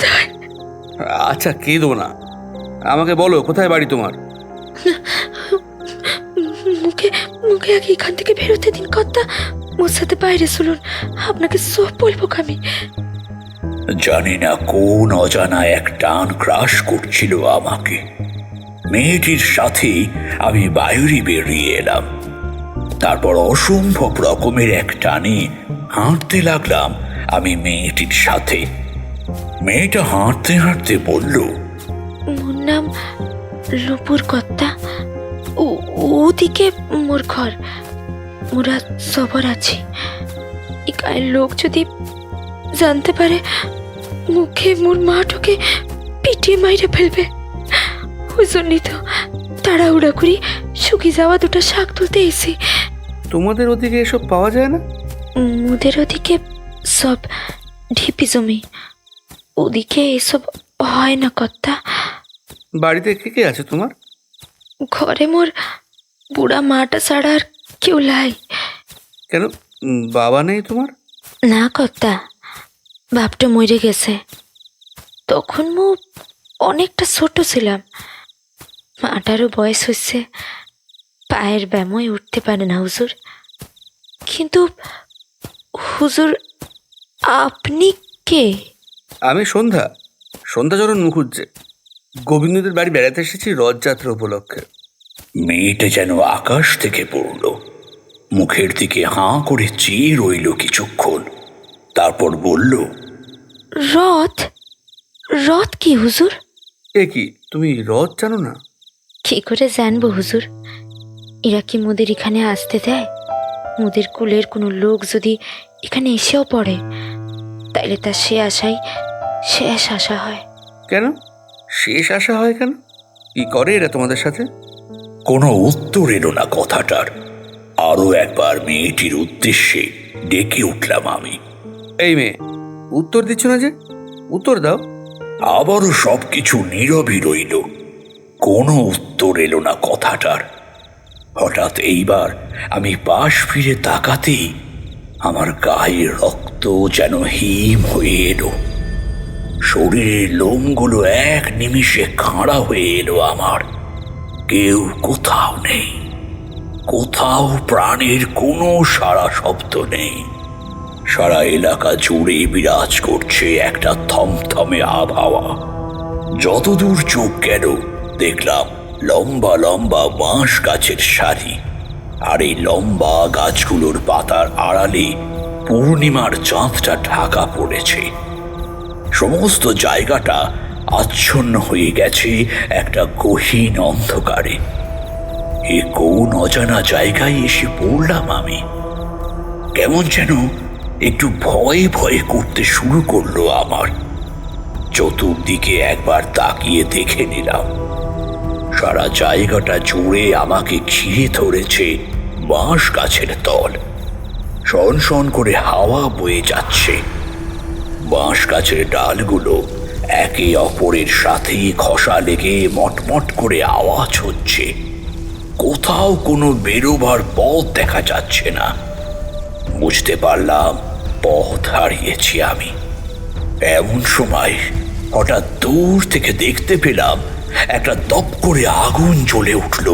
দয়। আচ্ছা কেঁদো না, আমাকে বলো কোথায় বাড়ি তোমার? মুখে মুখে আগে এখান থেকে বেরোতে দিন কথা, মোর সাথে বাইরে চলুন, আপনাকে সব বলবো আমি। জানি না কোন অজানা এক টান ক্রাশ করছিল আমাকে। মেয়েটির সাথে আমি বাইরে বেরিয়ে এলাম। তারপর অসম্ভব রকমের এক টানে হাঁটতে লাগলাম আমি মেয়েটির সাথে। মেয়েটা হাঁটতে হাঁটতে বলল, মোর নাম লুপুর কর্তা, ওদিকে মোর ঘর, মোরা সবর আছি। এই গায়ের লোক যদি জানতে পারে, মুখে মোর মাঠকে পিটিয়ে মাইরে ফেলবে। ওই জন্যই তো তাড়াহুড়া করি শুকিয়ে যাওয়া দুটো শাক তুলতে এসি। তোমাদের ওদিকে এসব পাওয়া যায় না? মোদের ওদিকে সব ঢিপি জমি, ওদিকে এসব হয় না কর্তা। বাড়িতে কে কে আছে তোমার? ঘরে মোর বুড়া মাটা ছাড়া আর কেউ লাই। কেন, বাবা নেই তোমার? না কর্তা, বাপটা মরে গেছে। তখন মু অনেকটা ছোট ছিলাম, মাটারও বয়স হচ্ছে, পায়ের ব্যামোয় উঠতে পারে না হুজুর। কিন্তু হুজুর আপনি কে? আমি সন্ধ্যাচরণ মুখুজ্জে। গোবিন্দদের বাড়ি বেড়াতে এসেছি রথযাত্রা উপলক্ষে। মেয়েটা যেন আকাশ থেকে পড়ল, মুখের দিকে হাঁ করে চেয়ে রইল কিছুক্ষণ, তারপর বলল, রথ? রথ কি হুজুর? এ কি, তুমি রথ জানো না? কি করে জানবো হুজুর? এরা কি মোদের এখানে আসতে দেয়? মোদের কুলের কোনো লোক যদি এখানে এসেও পড়ে, তাইলে তার সে আশাই শেষ আশা হয়। কেন শেষ আশা হয় কেন? কি করে এরা তোমাদের সাথে? কোনো উত্তর এলো না কথাটার। আরো একবার মেয়েটির উদ্দেশ্যে ডেকে উঠলাম আমি। এই মেয়ে, উত্তর দিচ্ছ না যে, উত্তর দাও। আবারও সবকিছু নীরবই রইল, কোনো উত্তর এলো না কথাটার। হঠাৎ এইবার আমি পাশ ফিরে তাকাতেই আমার গায়ের রক্ত যেন হিম হয়ে এলো। শরীরের লোমগুলো এক নিমিষে খাড়া হয়ে এলো আমার। কেউ কোথাও নেই, কোথাও প্রাণের কোনো সারা শব্দ নেই। সারা এলাকা জুড়ে বিরাজ করছে একটা থমথমে আবহাওয়া। যতদূর চোখ গেল দেখলাম লম্বা লম্বা বাঁশ গাছের সারি, আর এই লম্বা গাছগুলোর পাতার আড়ালে পূর্ণিমার চাঁদটা ঢাকা পড়েছে। সমস্ত জায়গাটা আচ্ছন্ন হয়ে গেছে একটা গহীন অন্ধকারে। এ কোন অজানা জায়গায় এসে পড়লাম আমি? কেমন যেন একটু ভয়ে ভয়ে করতে শুরু করলো আমার। চতুর্দিকে একবার তাকিয়ে দেখে নিলাম, সারা জায়গাটা জুড়ে আমাকে ঘিরে ধরেছে বাঁশ গাছের তল। শন শন করে হাওয়া বয়ে যাচ্ছে। বাঁশ গাছের ডালগুলো একে অপরের সাথে খসা লেগে মটমট করে আওয়াজ হচ্ছে। কোথাও কোনো বেরোবার পথ দেখা যাচ্ছে না। বুঝতে পারলাম পথ হারিয়েছি আমি। এমন সময় হঠাৎ দূর থেকে দেখতে পেলাম একটা দপ করে আগুন জ্বলে উঠল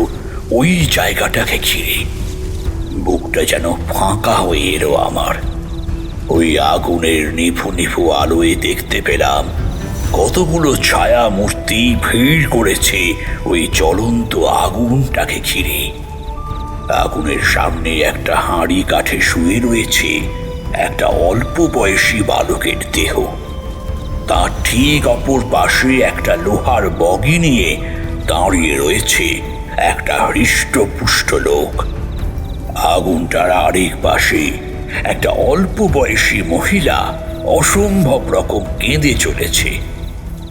ওই জায়গাটাকে ঘিরে। বুকটা যেন ফাঁকা হয়ে এলো আমার। ওই আগুনের নিভু নিভু আলোয় দেখতে পেলাম কতগুলো ছায়া মূর্তি ভিড় করেছে ওই জ্বলন্ত আগুনটাকে ঘিরে। আগুনের সামনে একটা হাঁড়ি কাঠে শুয়ে রয়েছে একটা অল্প বয়সী বালকের দেহ। তার ঠিক অপর পাশে একটা লোহার বগি নিয়ে দাঁড়িয়ে রয়েছে একটা হৃষ্টপুষ্ট লোক। আগুনটার আরেক পাশে একটা অল্প বয়সী মহিলা অসম্ভব রকম কেঁদে চলেছে।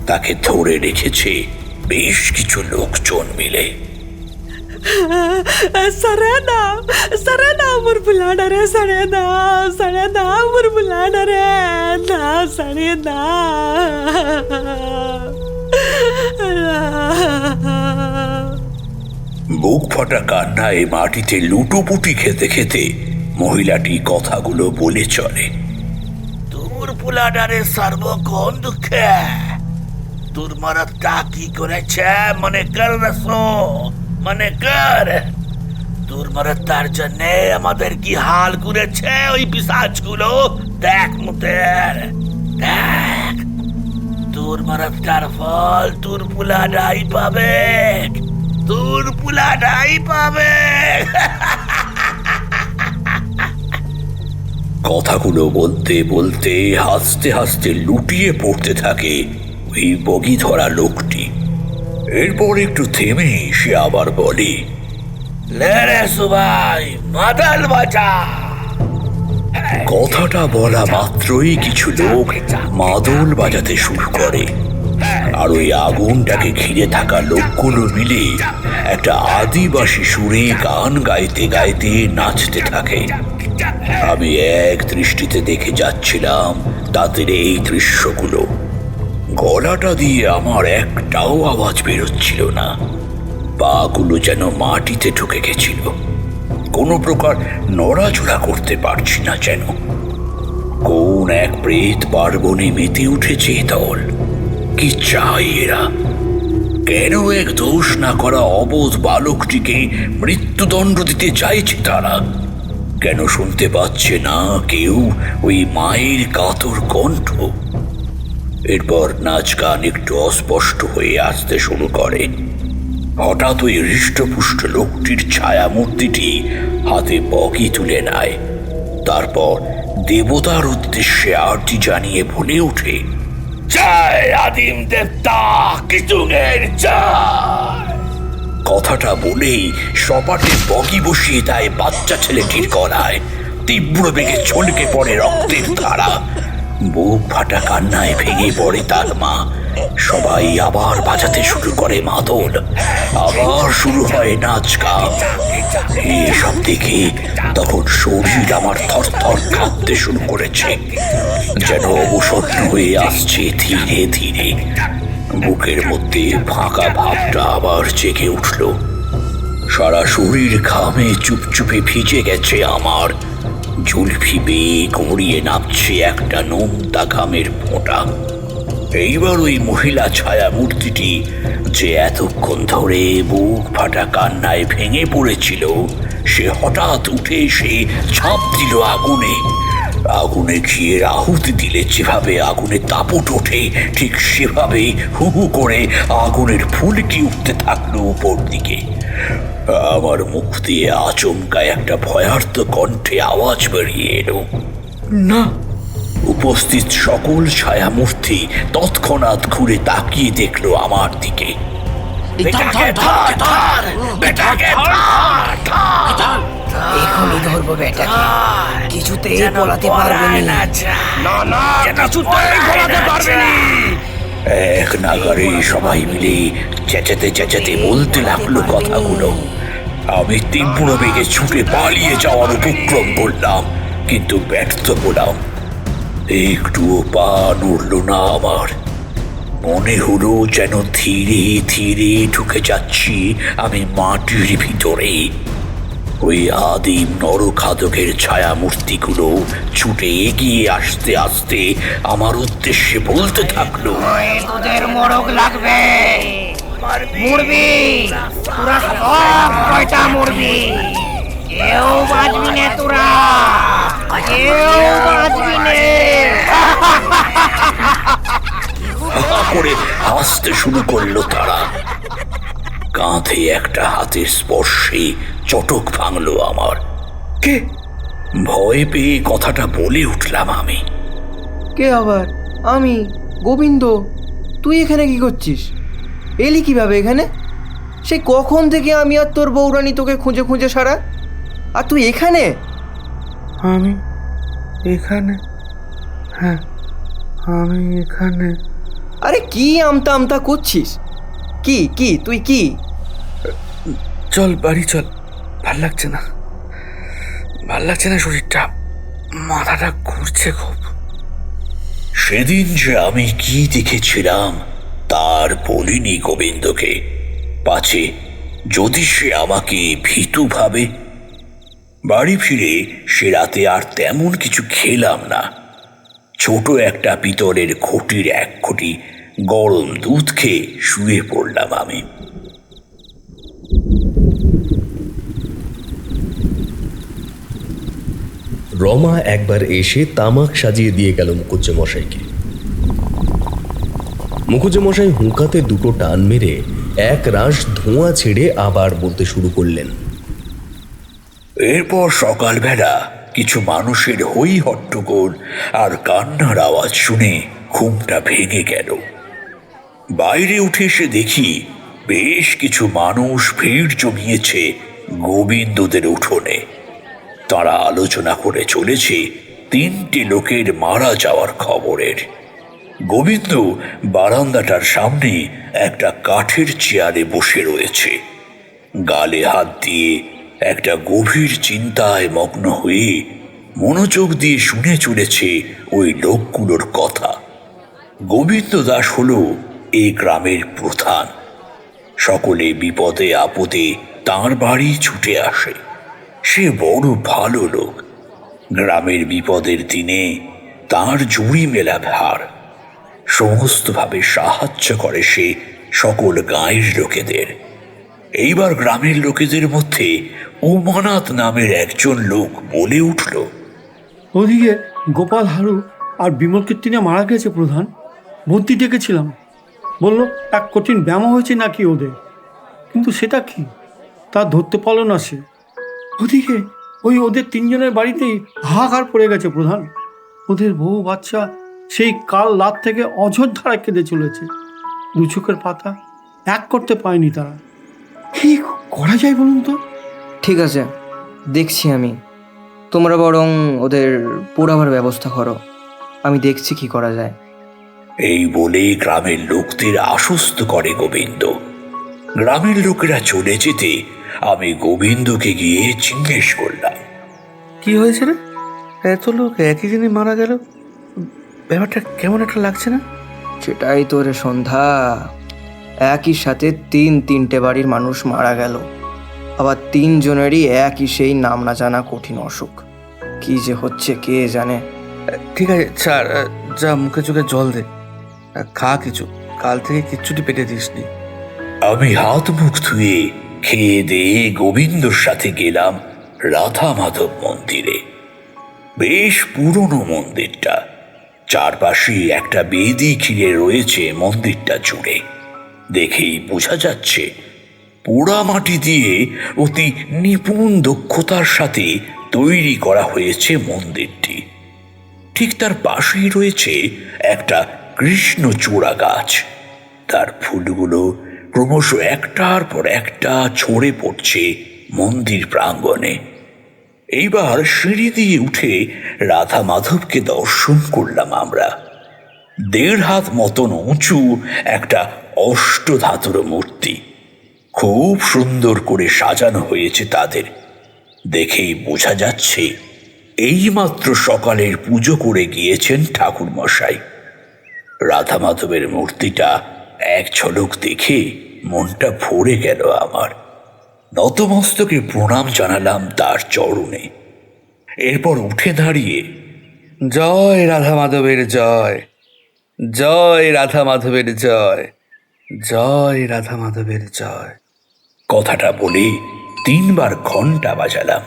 তাকে ধরে রেখেছে বেশ কিছু লোকজন মিলে। सऱ्या मोर बुलाना रे सऱ्या मोर बुलाना रे ना सऱ्या বুক ফাটা কান্নায় মাটিতে লুটোপুটি খেতে খেতে মহিলাটি কথাগুলো বলে চলে। তোর পোলাডারে সর্বক্ষণ দুঃখে তোর মারাটা কি করেছে মনে কর মনে কর। তোর মারা তার জন্যে আমাদের কি হাল করেছে ওই পিশাচগুলো। দেখ মুতের দেখ, তোর মারাটার ফল তোর পোলাডাই পাবে, তোর পোলাডাই পাবে। কথাগুলো বলতে বলতে হাসতে হাসতে লুটিয়ে পড়তে থাকে ওই বগি ধরা লোকটি। এরপর একটু থেমে সে আবার বলে, লে রে সুভাই মাতাল বাঁচা। কথাটা বলা মাত্রই কিছু লোক মাদল বাজাতে শুরু করে, আর ওই আগুনটাকে ঘিরে থাকা লোকগুলো মিলে একটা আদিবাসী সুরে গান গাইতে গাইতে নাচতে থাকে। আমি এক দৃষ্টিতে দেখে যাচ্ছিলাম তাদের এই দৃশ্যগুলো। গলাটা দিয়ে আমার একটাও আওয়াজ বেরোচ্ছিল না, পাগুলো যেন মাটিতে ঢুকে গেছিল, কোনো প্রকার নড়াচড়া করতে পারছি না যেন। কোন এক প্রেত পার্বণে মেতে উঠেছে দল। কি চাই এরা? কেন এক দোষ না করা অবোধ বালকটিকে মৃত্যুদণ্ড দিতে চাইছে তারা? কেন শুনতে পাচ্ছে না কেউ ওই মায়ের কাতর কণ্ঠ? এরপর নাচ গান একটু অস্পষ্ট হয়ে আসতে শুরু করে। হঠাৎ ওই হৃষ্টপুষ্ট লোকটির ছায়া মূর্তিটি হাতে বগি তুলে নেয়, তারপর দেবতার উদ্দেশ্যে আরতি জানিয়ে বলে ওঠে, জয় আদিম দেবতা কিচুঙের জয়। কথাটা বলেই সপাটে বগি বসিয়ে দেয় বাচ্চা ছেলেটির গলায়। তীব্র বেগে ছলকে পড়ে রক্তের ধারা। বুক ফাটা কান্নায় ভেঙে পড়ে তার মা। সবাই আবার বাজাতে শুরু করে মাদল, আবার শুরু হয় নাচ গান। এইসব দেখে তখন শরীর আমার থরথর কাঁপতে শুরু করেছে, যেন অবসন্ন হয়ে আসছে ধীরে ধীরে। বুকের মধ্যে ফাঁকা ভাবটা আবার জেগে উঠল। সারা শরীর ঘামে চুপচুপে ভিজে গেছে আমার। জুলফি বেয়ে গড়িয়ে নামছে একটা নোনতা ঘামের ফোঁটা। এইবার ওই মহিলা ছায়া মূর্তিটি যে এতক্ষণ ধরে বুক ফাটা কান্নায় ভেঙে পড়েছিল, সে হঠাৎ উঠে এসে ঝাঁপ দিল আগুনে। আগুনে ঘিয়ে আহুতি দিলে যেভাবে আগুনে দাপট ওঠে, ঠিক সেভাবে হু হু করে আগুনের ফুলকি উঠতে থাকলো উপর দিকে। আমার মুখ দিয়ে আচমকা একটা ভয়ার্ত কণ্ঠে আওয়াজ বেরিয়ে এলো, না! উপস্থিত সকল ছায়ামূর্তি তৎক্ষণাৎ ঘুরে তাকিয়ে দেখলো আমার দিকে। এখনই ধরবো বেটাকে, কিছুতেই পলাতে পারবে না। এক নাগারে সবাই মিলে চেঁচাতে চেঁচাতে বলতে লাগলো কথাগুলো। আমি তীব্র বেগে ছুটে পালিয়ে যাওয়ার উপক্রম করলাম, কিন্তু ব্যর্থ হলাম। একটুও পা নড়ল না আমার। মনে হলো যেন ধীরে ধীরে ঢুকে যাচ্ছি আমি মাটির ভিতরে। ওই আদিম নরখাদকের ছায়া মূর্তিগুলো ছুটে এগিয়ে আসতে আসতে আমার উদ্দেশ্যে বলতে থাকলো, তোদের মোরগ লাগবে, মরবি তোরা, সব কয়টা মরবি, কেউ বাঁচবি না, তোরা কেউ বাঁচবি না। করে হাসতে শুরু করলো তারা। কাঁধে একটা হাতের স্পর্শে চটক ভাঙলো আমার। কে? ভয় পেয়ে কথাটা বলে উঠলাম আমি। কে আবার? আমি গোবিন্দ। তুই এখানে কি করছিস? এলি কিভাবে এখানে? সে কখন থেকে আমি আর তোর বউরানী তোকে খুঁজে খুঁজে সারা, আর তুই এখানে? আমি এখানে? হ্যাঁ, আমি এখানে। আরে কি আমতা আমতা করছিস? কি কি তুই কি? চল বাড়ি চল, ভাল লাগছে না, ভাল লাগছে না শরীরটা, মাথাটা ঘুরছে খুব। সেদিন যে আমি কি দেখেছিলাম তার বলিনি গোবিন্দকে, পাছে যদি সে আমাকে ভীতু ভাবে। বাড়ি ফিরে সে রাতে আর তেমন কিছু খেলাম না। ছোট একটা পিতলের ঘটির এক ঘটি গরম দুধ খেয়ে শুয়ে পড়লাম আমি। রমা একবার এসে তামাক সাজিয়ে দিয়ে গেল মুখুজ্জেমশাইকে। মুখুজ্জেমশাই হুঁকাতে দুটো টান মেরে এক রাশ ধোঁয়া ছেড়ে আবার বলতে শুরু করলেন। এরপর সকালবেলা কিছু মানুষের হই হট্টগোল আর কান্নার আওয়াজ শুনে ঘুমটা ভেঙে গেল। বাইরে উঠে এসে দেখি বেশ কিছু মানুষ ভিড় জমিয়েছে গোবিন্দদের উঠোনে। তারা আলোচনা করে চলেছে 3টে লোকের মারা যাওয়ার খবরের। গোবিন্দ বারান্দাটার সামনে একটা কাঠের চেয়ারে বসে রয়েছে, গালে হাত দিয়ে একটা গভীর চিন্তায় মগ্ন হয়ে মনোযোগ দিয়ে শুনে চলেছে ওই লোকগুলোর কথা। গোবিন্দ দাস হলো এই গ্রামের প্রধান। সকলে বিপদে আপদে তাঁর বাড়ি ছুটে আসে। সে বড় ভালো লোক। গ্রামের বিপদের দিনে তাঁর জুড়ি মেলা ভার। সমস্তভাবে সাহায্য করে সে সকল গাঁয়ের লোকেদের। এইবার গ্রামের লোকেদের মধ্যে উমানাথ নামের একজন লোক বলে উঠল, ওদিকে গোপাল হারু আর বিমল কীর্তিনে মারা গেছে প্রধান। ভর্তি ডেকেছিলাম, বলল এক কঠিন ব্যায়াম হয়েছে নাকি ওদের, কিন্তু সেটা কি তা ধরতে পারল না সে। ওদিকে ওদের 3 জনের বাড়িতেই হাহাকার পড়ে গেছে প্রধান। ওদের বউ বাচ্চা সেই কাল রাত থেকে অঝোর ধারায় কেঁদে চলেছে। 2 চোখের পাতা এক করতে পায়নি তারা। কি করা যায় বলুন তো? ঠিক আছে, দেখছি আমি। তোমরা বরং ওদের পোড়াবার ব্যবস্থা করো, আমি দেখছি কি করা যায়। এই বলে গ্রামের লোকদের আশ্বস্ত করে গোবিন্দ। গ্রামের লোকেরা চলে যেতে আমি গোবিন্দকে গিয়ে জিজ্ঞেস করলাম, কি হয়েছে রে? এত লোক একই দিনে মারা গেল, ব্যাপারটা কেমন একটা লাগছে না? সেটাই তো রে সন্ধ্যা, একই সাথে 3টে বাড়ির মানুষ মারা গেল, আবার 3 জনেরই একই সেই নাম না জানা কঠিন অসুখ। কি যে হচ্ছে কে জানে। ঠিক আছে ছাড়, যা মুখে চোখে জল দে, খা কিছু, কাল থেকে কিচ্ছুটি পেটে দিসনি। আমি হাত মুখ ধুয়ে খেয়ে দিয়ে গোবিন্দর সাথে গেলাম রাধা মাধব মন্দিরে। বেশ পুরনো মন্দিরটা, চারপাশে একটা বেদি ঘিরে রয়েছে মন্দিরটা জুড়ে। দেখেই বোঝা যাচ্ছে পোড়া মাটি দিয়ে অতি নিপুণ দক্ষতার সাথে তৈরি করা হয়েছে মন্দিরটি। ঠিক তার পাশেই রয়েছে একটা কৃষ্ণচূড়া গাছ। তার ফুলগুলো ক্রমশ একটার পর একটা ছড়ে পড়ছে মন্দির প্রাঙ্গণে। এইবার সিঁড়ি দিয়ে উঠে রাধা মাধবকে দর্শন করলাম আমরা। 1.5 হাত মতন উঁচু একটা অষ্টধাতুর মূর্তি, খুব সুন্দর করে সাজানো হয়েছে তাদের। দেখেই বোঝা যাচ্ছে এইমাত্র সকালের পুজো করে গিয়েছেন ঠাকুর মশাই। রাধা মাধবের মূর্তিটা এক ঝলক দেখে মনটা ভরে গেল আমার। নতমস্তকে প্রণাম জানালাম তার চরণে। এরপর উঠে দাঁড়িয়ে, জয় রাধা মাধবের জয়, জয় রাধা মাধবের জয়, জয় রাধা মাধবের জয় কথাটা বলে 3 বার ঘন্টা বাজালাম।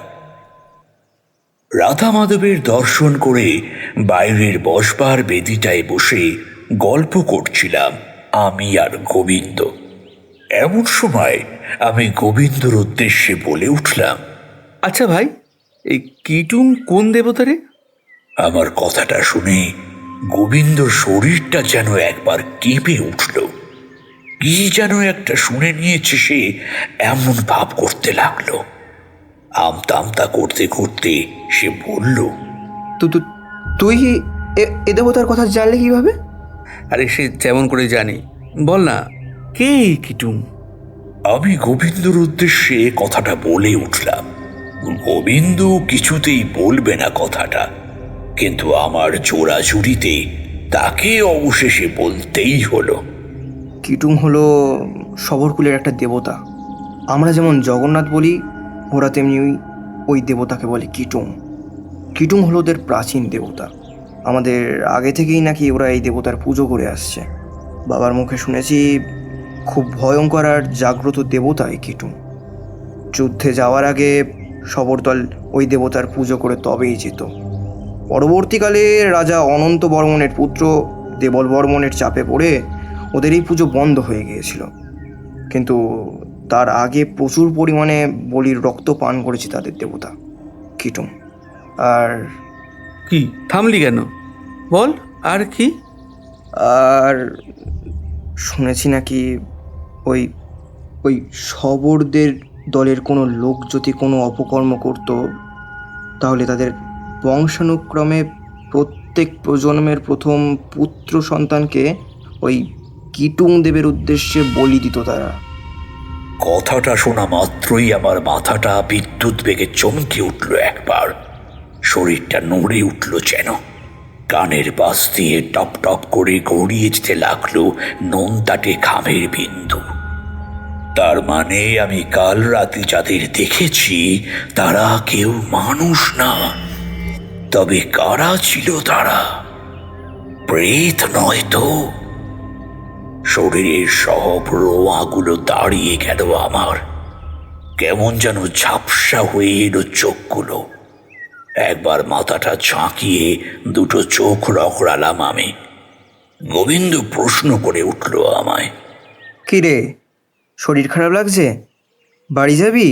রাধা মাধবের দর্শন করে বাইরের বসবার বেদিটায় বসে গল্প করছিলাম আমি আর গোবিন্দ। এমন সময় আমি গোবিন্দর উদ্দেশ্যে বলে উঠলাম, আচ্ছা ভাই, এই কিটুং কোন দেবতা রে? আমার কথাটা শুনে গোবিন্দর শরীরটা যেন একবার কেঁপে উঠল। কি যেন একটা শুনে নিয়েছে সে, এমন ভাব করতে লাগলো। আমতা আমতা করতে করতে সে বলল, তুই এ দেবতার কথা জানলে কিভাবে? আরে সে যেমন করে জানি, বল না কে এই কিটুং? আমি গোবিন্দর উদ্দেশ্যে কথাটা বলে উঠলাম। গোবিন্দ কিছুতেই বলবে না কথাটা, কিন্তু আমার জোড়াজুড়িতে তাকে অবশেষে বলতেই হলো। কিটুম হলো শবরকুলের একটা দেবতা। আমরা যেমন জগন্নাথ বলি, ওরা তেমনি ওই দেবতাকে বলে কিটুম। কিটুম হলো ওদের প্রাচীন দেবতা। আমাদের আগে থেকেই নাকি ওরা এই দেবতার পুজো করে আসছে। বাবার মুখে শুনেছি খুব ভয়ঙ্কর আর জাগ্রত দেবতা এই কিটুম। যুদ্ধে যাওয়ার আগে শবরদল ওই দেবতার পুজো করে তবেই যেত। পরবর্তীকালে রাজা অনন্ত বর্মনের পুত্র দেবল বর্মনের চাপে পড়ে ওদের এই পুজো বন্ধ হয়ে গিয়েছিল, কিন্তু তার আগে প্রচুর পরিমাণে বলির রক্ত পান করেছে তাদের দেবতা কিটুম। আর কি থামলি কেন? বল আর কি? আর শুনেছি নাকি ওই ওই শবরদের দলের কোনো লোক যদি কোনো অপকর্ম করত, তাহলে তাদের বংশানুক্রমে প্রত্যেক প্রজন্মের প্রথম পুত্র সন্তানকে ওই কিটুং দেবের উদ্দেশ্যে বলি দিত তারা। কথাটা শোনা মাত্রই আমার মাথাটা বিদ্যুৎ বেগে চমকে উঠল। একবার শরীরটা নড়ে উঠল যেন। কানের পাশ দিয়ে টপ টপ করে গড়িয়ে যেতে লাগলো নোনতাটে ঘামের বিন্দু। তার মানে আমি কাল রাতে যাদের দেখেছি তারা কেউ মানুষ না। তবে কারা ছিল তারা? প্রেত নয় তো? শরীরের সব রোঁয়াগুলো দাঁড়িয়ে গেল আমার। কেমন যেন ঝাপসা হয়ে এলো চোখগুলো। একবার মাথাটা ঝাঁকিয়ে দুটো চোখ রগড়ালাম আমি। গোবিন্দ প্রশ্ন করে উঠল আমায়, কি রে, শরীর খারাপ লাগছে? বাড়ি যাবি?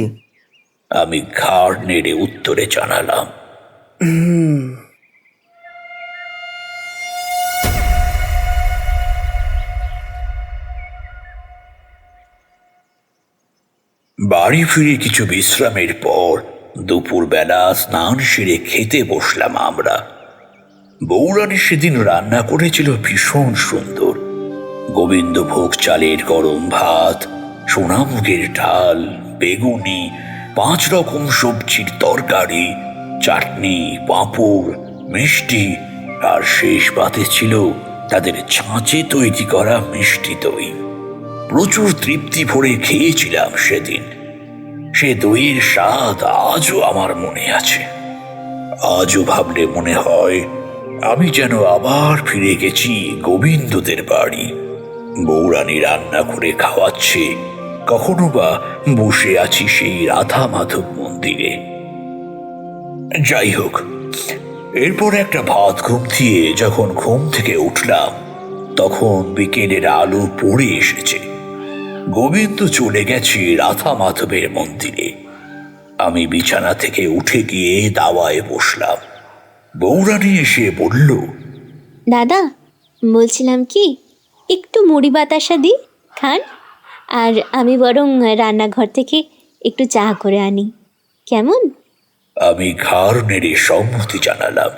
আমি ঘাড় নেড়ে উত্তরে জানালাম, বাড়ি ফিরে কিছু বিশ্রামের পর দুপুরবেলা স্নান সেরে খেতে বসলাম আমরা। বৌরানী সেদিন রান্না করেছিল ভীষণ সুন্দর। গোবিন্দভোগ চালের গরম ভাত, সোনামুগের ডাল, বেগুনি, 5 রকম সবজির তরকারি, চাটনি, পাঁপড়, মিষ্টি, আর শেষ পাতে ছিল তাদের ছাঁচে তৈরি করা মিষ্টি দই। প্রচুর তৃপ্তি ভরে খেয়েছিলাম সেদিন। সে দইয়ের স্বাদ আজও আমার মনে আছে। আজও ভাবলে মনে হয় আমি যেন আবার ফিরে গেছি গোবিন্দদের বাড়ি। বৌরানী রান্না করে খাওয়াচ্ছে, কখনো বা বসে আছি সেই রাধা মাধব মন্দিরে। যাই হোক, এরপর একটা ভাত ঘুম দিয়ে যখন ঘুম থেকে উঠলাম, তখন বিকেলের আলো পড়ে এসেছে। গোবিন্দ চলে গেছে রাধা মাধবের মন্দিরে। আমি বিছানা থেকে উঠে গিয়ে দাওয়ায় বসলাম। বৌরানী এসে বলল, দাদা, বলছিলাম কি, একটু মুড়ি বাতাসা দিই, খান। আর আমি বরং রান্নাঘর থেকে একটু চা করে আনি, কেমন? আমি ঘাড় নেড়ে সম্মতি জানালাম।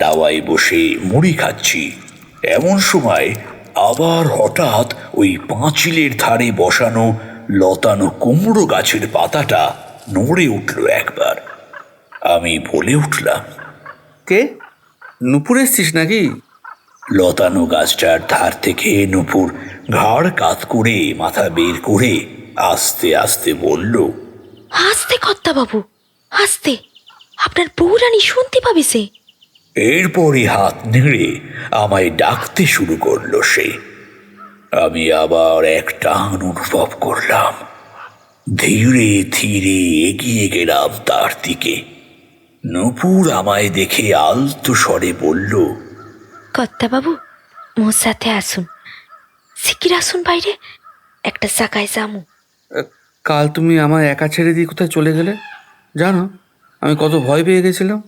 দাওয়ায় বসে মুড়ি খাচ্ছি, এমন সময় আবার হঠাৎ ওই পাঁচিলের ধারে বসানো লতানো কুমড়ো গাছের পাতাটা নড়ে উঠল একবার। আমি বলে উঠলাম, কে? নুপুর এসছিস নাকি? লতানো গাছটার ধার থেকে নুপুর ঘাড় কাত করে মাথা বের করে আস্তে আস্তে বলল, হাসতে কর্তা বাবু, হাসতে, আপনার বউরানী শুনতে পাবে সে। এরপরই হাত নেড়ে আমায় ডাকতে শুরু করলো সে। আমি আবার এক টান অনুভব করলাম। ধীরে ধীরে এগিয়ে গেলাম তার দিকে। নূপুর আমায় দেখে আলতো স্বরে বলল, কর্তা বাবু, মোর সাথে আসুন, শিগগির আসুন বাইরে, একটা জায়গায় যামু। কাল তুমি আমার একা ছেড়ে দিয়ে কোথায় চলে গেলে জানো? আমি কত ভয় পেয়ে গেছিলাম।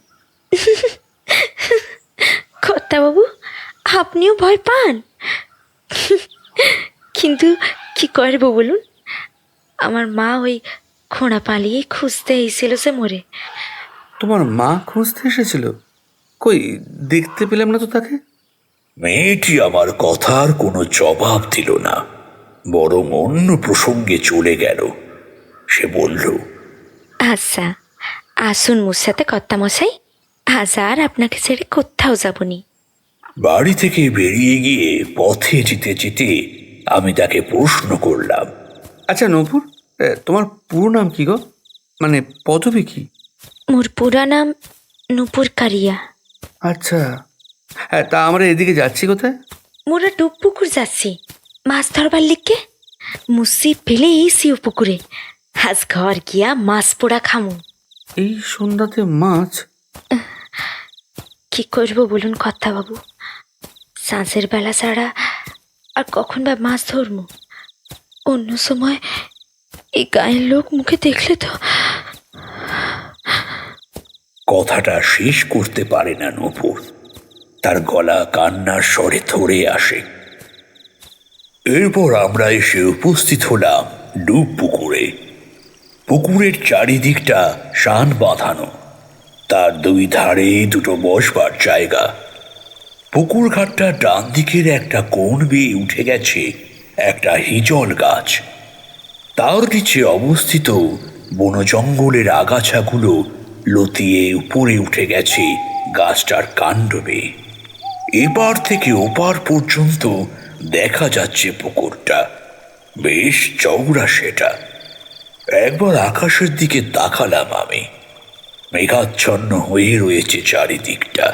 কর্তা বাবু, আপনিও ভয় পান? কিন্তু কি করবো বলুন, আমার মা ওই খোঁড়া পালিয়ে খুঁজতে এসেছিল সে মরে। তোমার মা খুঁজতে এসেছিল? কই দেখতে পেলাম না তো তাকে। মেয়েটি আমার কথার কোনো জবাব দিল না, বরং অন্য প্রসঙ্গে চলে গেল। সে বলল, আচ্ছা আসুন মোর সাথে কর্তা মশাই, আজ আর আপনাকে ছেড়ে কোথাও যাবনি। বাড়ি থেকে বেরিয়ে গিয়ে পথে যেতে যেতে আমি তাকে প্রশ্ন করলাম, আচ্ছা নূপুর, তোমার পুরো নাম কি গো, মানে পদবী কি? মোর পুরা নাম নূপুর কারিয়া। আচ্ছা, হ্যাঁ, তা আমরা এদিকে যাচ্ছি কোথায়? মোরা ডুব পুকুর যাচ্ছি মাছ ধরবার লিখকে। মুসি ফেলে এইছি ও পুকুরে, আজ ঘর গিয়া মাছ পোড়া খামু। এই সন্ধ্যাতে মাছ? কি করবো বলুন কর্তা বাবু, সাঁঝের বেলা ছাড়া আর কখন বা মাছ ধরবো? অন্য সময় এই গায়ের লোক মুখে দেখলে তো। কথাটা শেষ করতে পারে না নূপুর, তার গলা কান্নার স্বরে ধরে আসে। এরপর আমরা এসে উপস্থিত হলাম ডুব পুকুরে। পুকুরের চারিদিকটা শান বাঁধানো, তার দুই ধারে দুটো বসবার জায়গা। পুকুর ঘাটটা ডান দিকের একটা কোণ বেয়ে উঠে গেছে একটা হিজল গাছ। তার নিচে অবস্থিত বন জঙ্গলের আগাছাগুলো লতিয়ে উপরে উঠে গেছে গাছটার কাণ্ড বেয়ে। এপার থেকে ওপার পর্যন্ত দেখা যাচ্ছে পুকুরটা, বেশ চওড়া সেটা। একবার আকাশের দিকে তাকালাম আমি, মেঘাচ্ছন্ন হয়ে রয়েছে চারিদিকটা,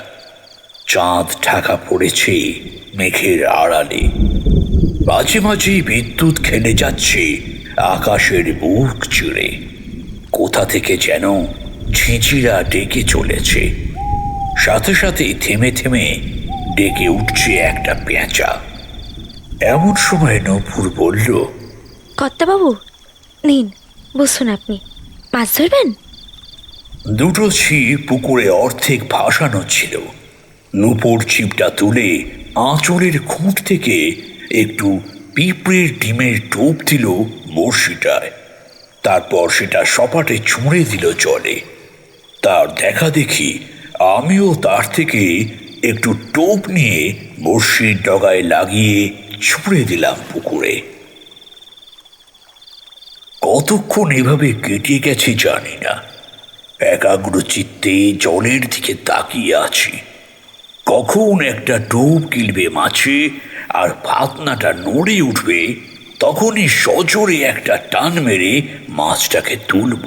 চাঁদ ঢাকা পড়েছে মেঘের আড়ালে। মাঝে মাঝেই বিদ্যুৎ খেলে যাচ্ছে আকাশের বুক চিরে, কোথা থেকে যেন ঝিঁঝিরা ডেকে চলেছে, সাথে সাথে থেমে থেমে ডেকে উঠছে একটা পেঁচা। এমন সময় নূপুর বলল, কর্তা বাবু নিন বসুন, আপনি মাছ ধরবেন? দুটো ছিপ পুকুরে অর্ধেক ভাসানো ছিল। নূপুর ছিপটা তুলে আঁচলের খুঁট থেকে একটু পিঁপড়ের ডিমের টোপ দিল বড়শিটায়, তারপর সেটা সপাটে ছুঁড়ে দিল জলে। তার দেখা দেখি আমিও তার থেকে একটু টোপ নিয়ে বড়শির ডগায় লাগিয়ে ছুঁড়ে দিলাম পুকুরে। কতক্ষণ এভাবে কেটে গেছে জানি না, একাগ্র চিত্তে জলের দিকে তাকিয়ে আছি। কখন একটা টোপ গিলবে মাছে আর ফাতনাটা নড়ে উঠবে, তখনই সজোরে একটা টান মেরে মাছটাকে তুলব।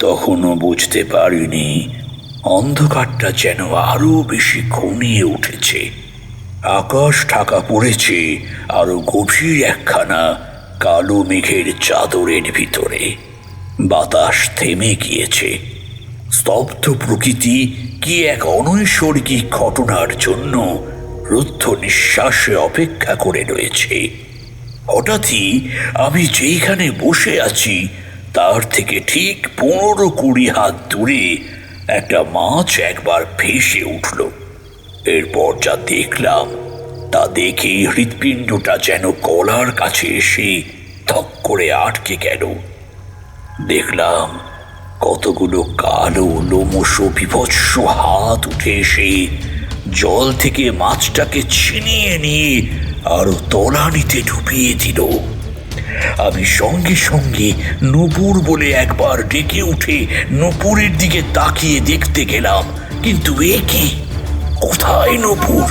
তখনও বুঝতে পারিনি অন্ধকারটা যেন আরো বেশি ঘনিয়ে উঠেছে, আকাশ ঢাকা পড়েছে আরো গভীর একখানা কালো মেঘের চাদরের ভিতরে। বাতাস থেমে গিয়েছে, স্তব্ধ প্রকৃতি কি এক অনৈসর্গিক ঘটনার জন্য রুদ্ধ নিঃশ্বাসে অপেক্ষা করে রয়েছে। হঠাৎই আমি যেইখানে বসে আছি তার থেকে ঠিক 15-20 হাত দূরে একটা মাছ একবার ভেসে উঠল। এরপর যা দেখলাম তা দেখে হৃৎপিণ্ডটা যেন গলার কাছে এসে ধক করে আটকে গেল। দেখলাম কতগুলো কালো লোমশ বিভৎস হাত উঠে এসে জল থেকে মাছটাকে ছিনিয়ে নিয়ে আরো তলানিতে ডুবিয়ে দিল। আমি সঙ্গে সঙ্গে নূপুর বলে একবার ডেকে উঠে নূপুরের দিকে তাকিয়ে দেখতে গেলাম, কিন্তু এ কি, কোথায় নূপুর?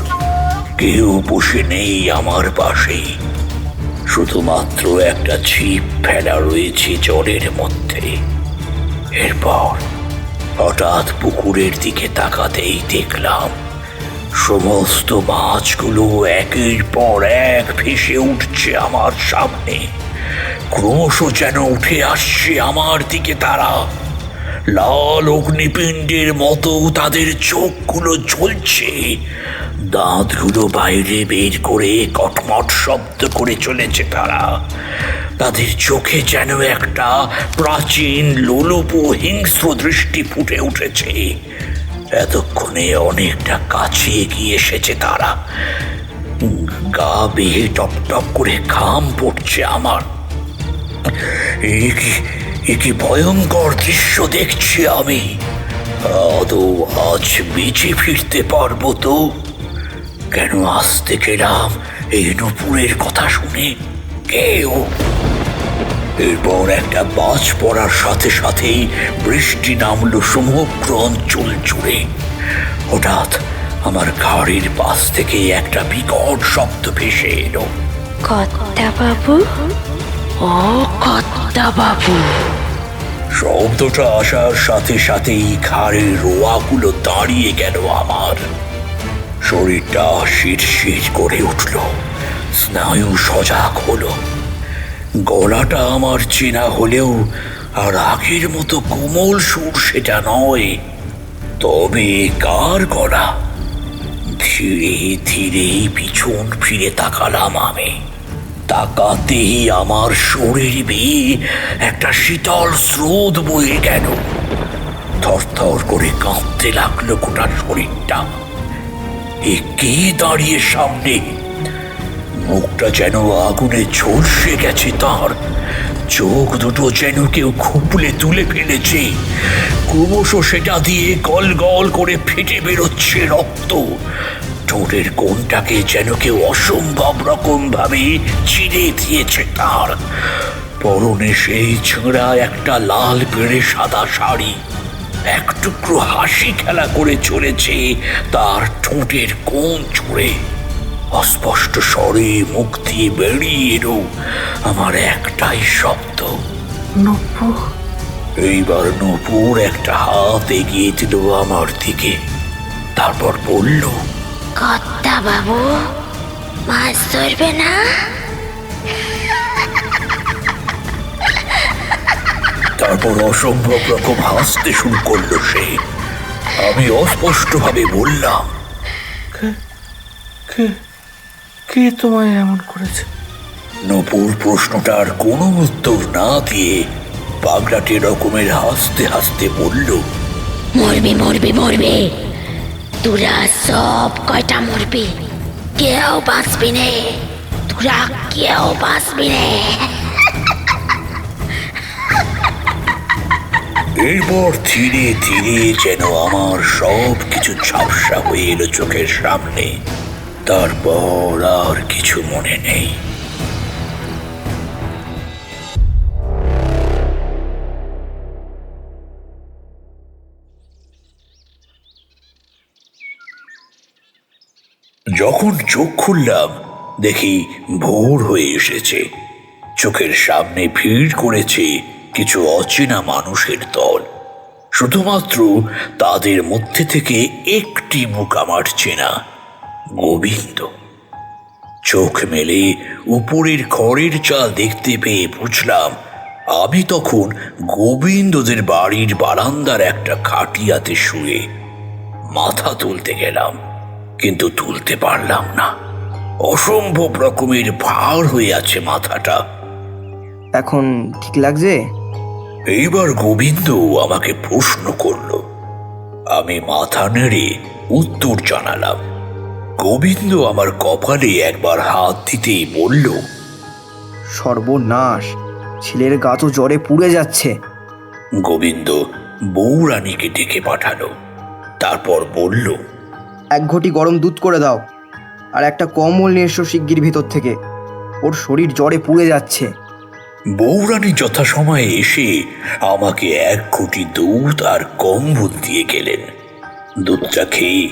কেউ বসে নেই আমার পাশে, শুধুমাত্র একটা ছিপ ফেলা রয়েছে জলের মধ্যে। এরপর হঠাৎ পুকুরের দিকে তাকাতেই দেখলাম সমস্ত মাছগুলো একের পর এক ভেসে উঠছে আমার সামনে, ক্রমশ যেন উঠে আসছে আমার দিকে তারা। লাল অগ্নিপিণ্ডের মতো তাদের চোখগুলো জ্বলছে, দাঁতগুলো বাইরে বের করে কটমট শব্দ করে চলেছে তারা। তাদের চোখে যেন একটা প্রাচীন লোলুপ হিংস্র দৃষ্টি ফুটে উঠেছে। এতক্ষণে অনেকটা কাছে এগিয়ে এসেছে তারা, গা বেয়ে টপ টপ করে ঘাম পড়ছে আমার। এ কি ভয়ঙ্কর দৃশ্য দেখছি আমি! আদৌ আজ বেঁচে ফিরতে পারবো তো? কেন আসতে গেলাম এই নূপুরের কথা শুনে? কেউ এরপর একটা বাজ পড়ার সাথে সাথেই বৃষ্টি নামলো সমগ্র অঞ্চল জুড়ে। হঠাৎ আমার ঘাড়ের পাশ থেকে একটা বিকট শব্দ ভেসে এলো। কর্তা বাবু, ও কর্তা বাবু। শব্দটা আসার সাথে সাথেই ঘাড়ের রোয়াগুলো দাঁড়িয়ে গেল আমার। শরীরটা শিরশির করে উঠল, স্নায়ু সজাগ হলো। গলাটা আমার চেনা হলেও আর আগের মতো কোমল সুর সেটা নয়। তবে কার গলা? ধীরে ধীরে পিছন ফিরে তাকালাম আমি। তাকাতেই আমার শরীর বেয়ে একটা শীতল স্রোত বয়ে গেল। থরথর করে কাঁপতে লাগলো গোটা শরীরটা। এ কে দাঁড়িয়ে সামনে? মুখটা যেন আগুনে ঝলসে গেছে তার, চোখ দুটো যেন কেউ খুপলে তুলে ফেলেছে। ক্রমশ সেটা দিয়ে গল গল করে ফেটে বেরোচ্ছে রক্ত। ঠোঁটের কোণটাকে যেন কেউ অসম্ভব রকম ভাবে চিরে দিয়েছে তার। পরনে সেই ছেঁড়া একটা লাল পেড়ে সাদা শাড়ি। এক টুকরো হাসি খেলা করে চলেছে তার ঠোঁটের কোণ ছুঁড়ে। অস্পষ্ট স্বরে মুখ দিয়ে বেরিয়ে এলো আমার একটাই শব্দ, নূপুর। এইবার নূপুর একটা হাত এগিয়ে দিল আমার দিকে, তারপর বলল, কর্তা বাবু, মাছ ধরবে না? তারপর অসম্ভব রকম হাসতে শুরু করলো সে। আমি অস্পষ্টভাবে বললাম, কে তোমায় এমন করেছে? নূপুর প্রশ্নটার কোনো উত্তর না দিয়ে পাগলাটে রকমের হাসতে হাসতে বলল, মরবি মরবি মরবি, তোরা সব কয়টা মরবি, কেউ বাঁচবি নে, তোরা কেউ বাঁচবি নে। এরপর ধীরে ধীরে যেন আমার সব কিছু ঝাপসা হয়ে এলো চোখের সামনে। তারপর আর কিছু মনে নেই। যখন চোখ খুললাম দেখি ভোর হয়ে এসেছে। চোখের সামনে ভিড় করেছে কিছু অচেনা মানুষের দল। শুধুমাত্র তাদের মধ্যে থেকে একটি মুখ আমার চেনা, গোবিন্দ। চোখ মেলে উপরের খড়ের চাল দেখতে পেয়ে বুঝলাম আমি তখন গোবিন্দদের বাড়ির বারান্দার একটা খাটিয়াতে শুয়ে। মাথা তুলতে গেলাম, কিন্তু তুলতে পারলাম না। অসম্ভব রকমের ভার হয়ে আছে মাথাটা। এখন ঠিক লাগছে? এইবার গোবিন্দ আমাকে প্রশ্ন করল। আমি মাথা নেড়ে উত্তর জানালাম। গোবিন্দ আমার কপালে একবার হাত দিতেই বলল, সর্বনাশ, ছেলের গা তো জ্বরে পুড়ে যাচ্ছে। গোবিন্দ বউরানীকে ডেকে পাঠালো। তারপর বলল, এক ঘটি গরম দুধ করে দাও, আর একটা কম্বল নিয়ে এসো শিগগির ভিতর থেকে, ওর শরীর জ্বরে পুড়ে যাচ্ছে। বউরানী যথাসময়ে এসে আমাকে এক ঘটি দুধ আর কম্বল দিয়ে গেলেন। দুধটা খেয়ে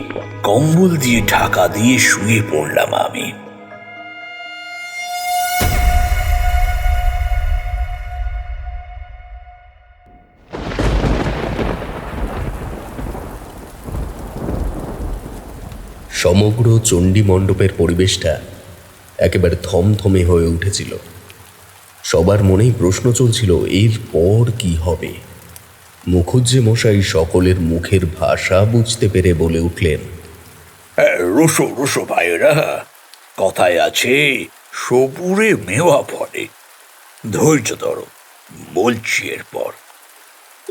কম্বল দিয়ে ঢাকা দিয়ে শুয়ে পড়লাম আমি। সমগ্র চণ্ডী মণ্ডপের পরিবেশটা একেবারে থমথমে হয়ে উঠেছিল। সবার মনেই প্রশ্ন চলছিল এরপর কি হবে। মুখুজ্জে মশাই সকলের মুখের ভাষা বুঝতে পেরে বলে উঠলেন, রোসো রোসো ভাইরা, কথায় আছে সবুরে মেওয়া ফলে। ধৈর্য ধরো, বলছি।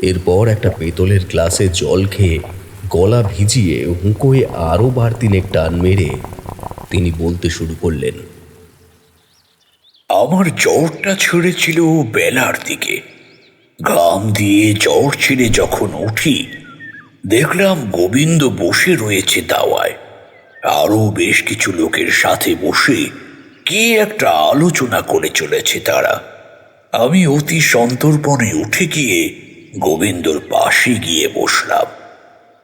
এরপর একটা পেতলের গ্লাসে জল খেয়ে গলা ভিজিয়ে হুঁকোয় আরও বার তিনেক টান মেরে তিনি বলতে শুরু করলেন, আমার জ্বরটা ছেড়েছিল বেলার দিকে। ঘাম দিয়ে জ্বর ছেড়ে যখন উঠি দেখলাম গোবিন্দ বসে রয়েছে দাওয়ায়। আরো বেশ কিছু লোকের সাথে বসে কি একটা আলোচনা করে চলেছে তারা। আমি অতি সন্তর্পণে উঠে গিয়ে গোবিন্দর পাশে গিয়ে বসলাম।